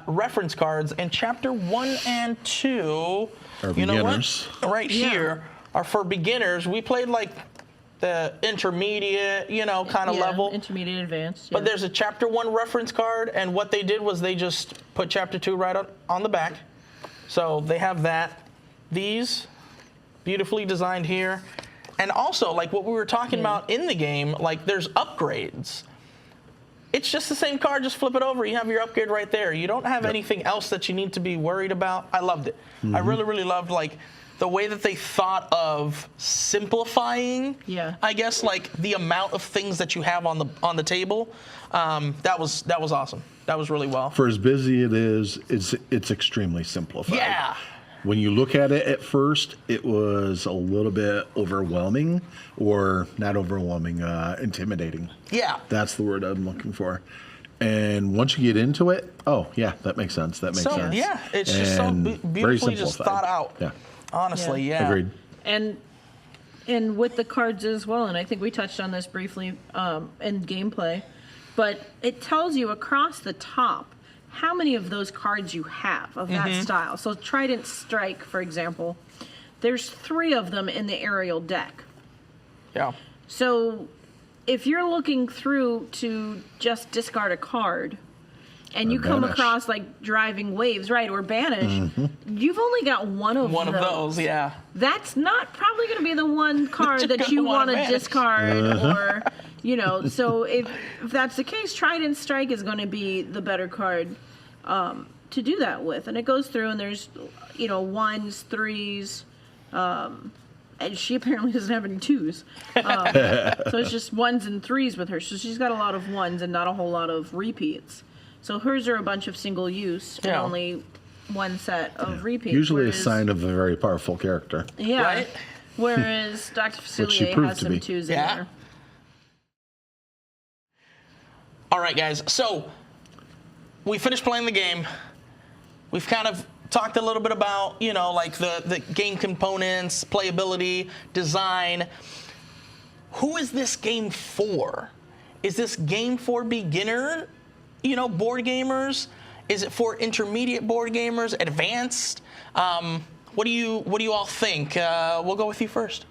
reference cards, and chapter 1 and 2. Are you know beginners. what? Right here are for beginners. We played like the intermediate, kind of level. Intermediate, advanced. But there's a chapter 1 reference card, and what they did was they just put chapter 2 right on the back. So they have that. These, beautifully designed here. And also, like what we were talking about in the game, like there's upgrades. It's just the same card, just flip it over. You have your upgrade right there. You don't have anything else that you need to be worried about. I loved it. I really, really loved like the way that they thought of simplifying, I guess, like the amount of things that you have on the table. That was awesome. That was really well. For as busy it is, it's extremely simplified. Yeah. When you look at it at first, it was a little bit overwhelming, or not overwhelming, intimidating. Yeah. That's the word I'm looking for. And once you get into it, oh yeah, that makes sense. That makes sense. Yeah, it's just so And very beautifully just simplified. thought out. Yeah. Honestly, yeah. Agreed. And with the cards as well, and I think we touched on this briefly in gameplay, but it tells you across the top how many of those cards you have of that style. So Trident Strike, for example, there's 3 of them in the Ariel deck. Yeah. So if you're looking through to just discard a card, and Or you come banish. across like Driving Waves, right, or Banish, you've only got one of those. Yeah. That's not probably going to be the one card You're that gonna you wanna want to banish. discard, or so if that's the case, Trident Strike is going to be the better card to do that with, and it goes through, and there's 1s, 3s, and she apparently doesn't have any 2s, so it's just 1s and 3s with her. So she's got a lot of 1s and not a whole lot of repeats. So hers are a bunch of single use and Yeah. only one set of repeats. Usually a whereas- sign of a very powerful character. yeah. Right? Whereas Dr. Which she Facilier proved has to some be. 2s Yeah. in there. All right, guys. So we finished playing the game. We've kind of talked a little bit about, like the game components, playability, design. Who is this game for? Is this game for beginner, board gamers? Is it for intermediate board gamers, advanced? What do you all think? We'll go with you first.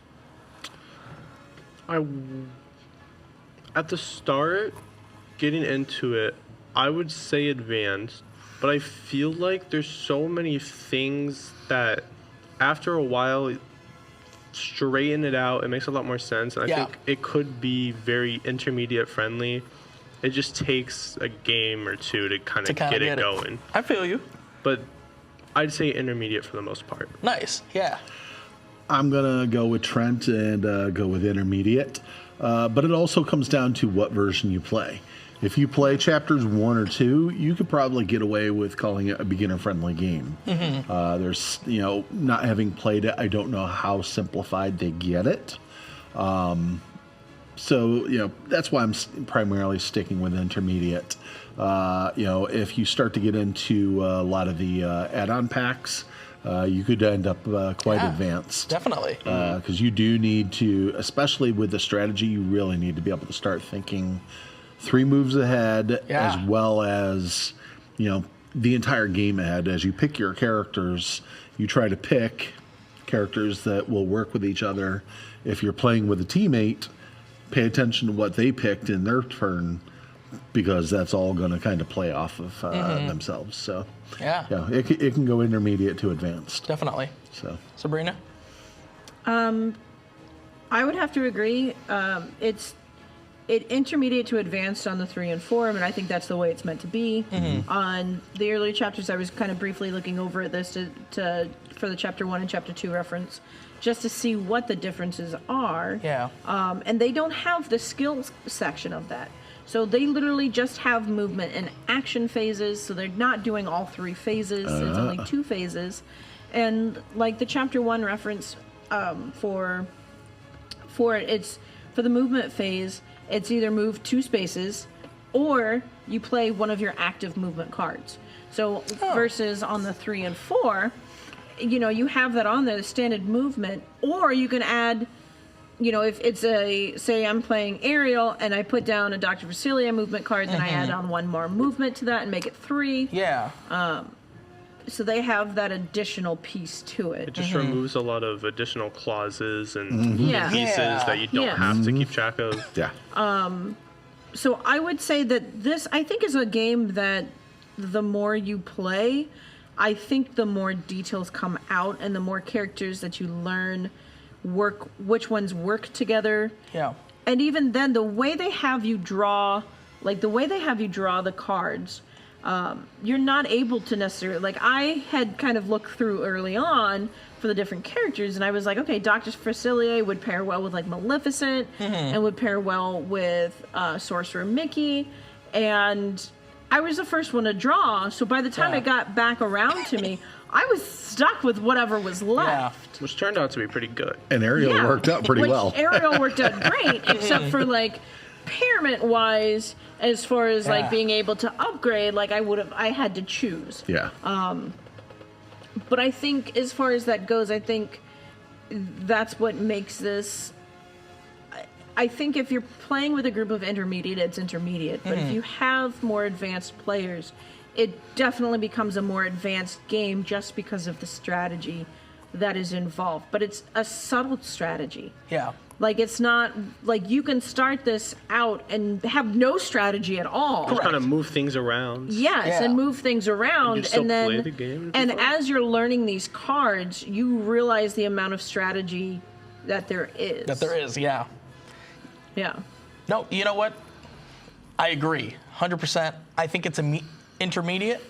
At the start, getting into it, I would say advanced, but I feel like there's so many things that after a while straighten it out. It makes a lot more sense, and I think it could be very intermediate friendly. It just takes a game or two to kind of get it going. I feel you. But I'd say intermediate for the most part. Nice. Yeah. I'm going to go with Trent and go with intermediate. But it also comes down to what version you play. If you play chapters 1 or 2, you could probably get away with calling it a beginner-friendly game. There's, not having played it, I don't know how simplified they get it. So, that's why I'm primarily sticking with intermediate. If you start to get into a lot of the add-on packs, you could end up quite advanced. Definitely. Because you do need to, especially with the strategy, you really need to be able to start thinking 3 moves ahead, as well as, the entire game ahead. As you pick your characters, you try to pick characters that will work with each other. If you're playing with a teammate, pay attention to what they picked in their turn, because that's all going to kind of play off of themselves. So, it can go intermediate to advanced. Definitely. So, Sabrina? I would have to agree. It's intermediate to advanced on the 3 and 4, and I think that's the way it's meant to be. On the earlier chapters, I was kind of briefly looking over at this for the chapter 1 and chapter 2 reference, just to see what the differences are. Yeah. And they don't have the skills section of that. So they literally just have movement and action phases, so they're not doing all 3 phases. It's only 2 phases. And like the chapter 1 reference for it's for the movement phase, it's either move 2 spaces or you play one of your active movement cards. So versus on the 3 and 4, you have that on there, the standard movement, or you can add, if it's say I'm playing Ariel and I put down a Dr. Facilier movement card, then I add on 1 more movement to that and make it 3. Yeah. So they have that additional piece to it. It just removes a lot of additional clauses and pieces that you don't have to keep track of. yeah. So I would say that this, I think, is a game that the more you play, I think the more details come out and the more characters that you learn which ones work together. Yeah. And even then, the way they have you draw the cards, you're not able to necessarily, I had kind of looked through early on for the different characters, and I was like, okay, Dr. Facilier would pair well with Maleficent, and would pair well with Sorcerer Mickey, and I was the first one to draw, so by the time it got back around to me, I was stuck with whatever was left. Which turned out to be pretty good. And Ariel worked out pretty well. Ariel worked out great, except for pairment wise, as far as being able to upgrade, I had to choose. Yeah. But I think as far as that goes, I think that's what makes this. I think if you're playing with a group of intermediate, it's intermediate. But if you have more advanced players, it definitely becomes a more advanced game just because of the strategy that is involved. But it's a subtle strategy. Yeah. It's not you can start this out and have no strategy at all. Just kind of move things around. Yes, and move things around, still and then play the game and as you're learning these cards, you realize the amount of strategy that there is. Yeah. Yeah. No, you know what? I agree, 100%. I think it's intermediate.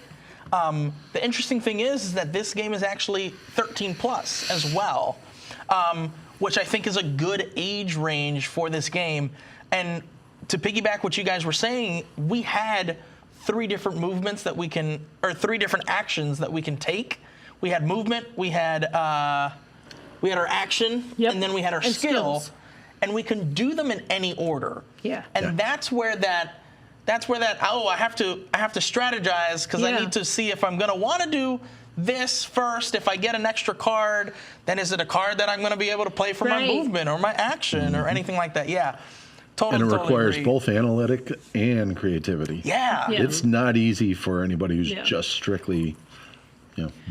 The interesting thing is that this game is actually 13 plus as well. Which I think is a good age range for this game. And to piggyback what you guys were saying, we had 3 different movements that we can, or 3 different actions that we can take. We had movement, we had our action, and then we had our skill. Skills. And we can do them in any order. Yeah. And that's where that I have to strategize because I need to see if I'm gonna want to do this first. If I get an extra card, then is it a card that I'm going to be able to play for my movement or my action or anything like that? Yeah, totally. And it requires agree. both analytic and creativity. Yeah. It's not easy for anybody who's just strictly,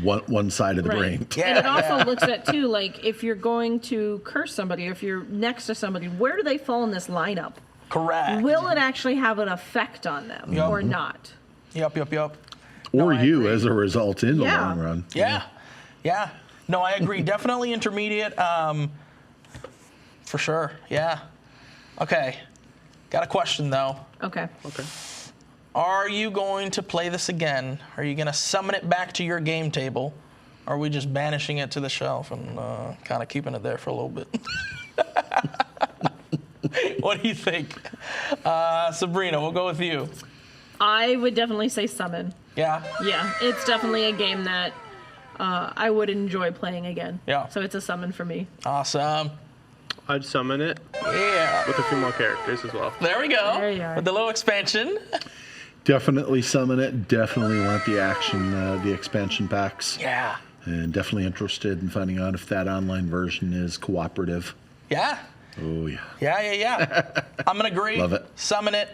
one side of the brain. Yeah. And it also looks at too, if you're going to curse somebody, if you're next to somebody, where do they fall in this lineup? Correct. Will it actually have an effect on them or not? Yep. Or I you agree. as a result in the long run. Yeah. No, I agree. Definitely intermediate. For sure. Yeah. Okay. Got a question though. Okay. Are you going to play this again? Are you going to summon it back to your game table? Or are we just banishing it to the shelf and kind of keeping it there for a little bit? What do you think? Sabrina, we'll go with you. I would definitely say summon. Yeah? Yeah, it's definitely a game that I would enjoy playing again. Yeah. So it's a summon for me. Awesome. I'd summon it Yeah. with a few more characters as well. There we go. There you are. With the little expansion. Definitely summon it. Definitely want the action, the expansion packs. Yeah. And definitely interested in finding out if that online version is cooperative. Yeah. Oh, yeah. Yeah. I'm going to agree. Love it. Summon it.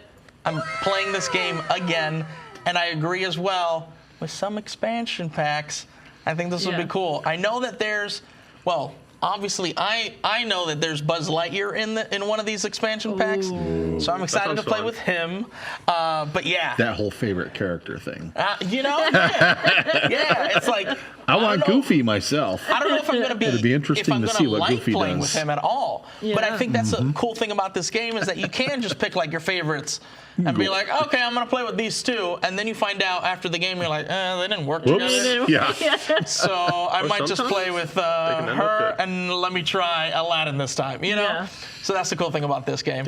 I'm playing this game again. And I agree as well with some expansion packs. I think this would be Yeah. cool. I know that there's, well, obviously I know that there's Buzz Lightyear in one of these expansion packs. So I'm excited to sounds play fun. with him. But yeah. That whole favorite character thing. You know? Yeah. It's like, I want don't know. Goofy myself. I don't know if I'm going to be. It'd be interesting if I'm to gonna see what like Goofy playing does. with him at all. But I Yeah. think that's a cool thing about this game is that you can just pick like your favorites and be like, okay, I'm going to play with these two, and then you find out after the game you're like, they didn't work Whoops. together. Yeah. So I might just sometimes play with can end up her good. and let me try Aladdin this time. You know. Yeah. So that's the cool thing about this game.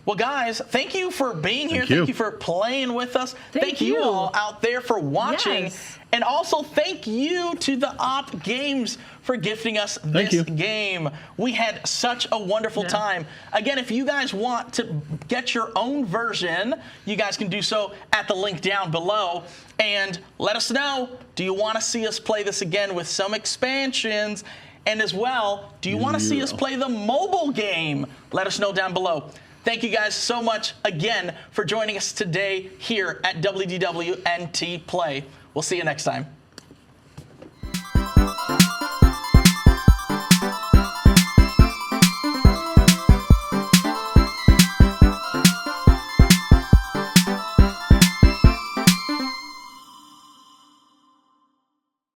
Well, guys, thank you for being here. Thank you. Thank you for playing with us. Thank you you. all out there for watching. Yes. And also thank you to the Op Games for gifting us this you. game. We had such a wonderful Yeah. time. Again, if you guys want to get your own version, you guys can do so at the link down below. And let us know, do you want to see us play this again with some expansions? And as well, do you want to see us play the mobile game? Let us know down below. Thank you guys so much again for joining us today here at WDWNT Play. We'll see you next time.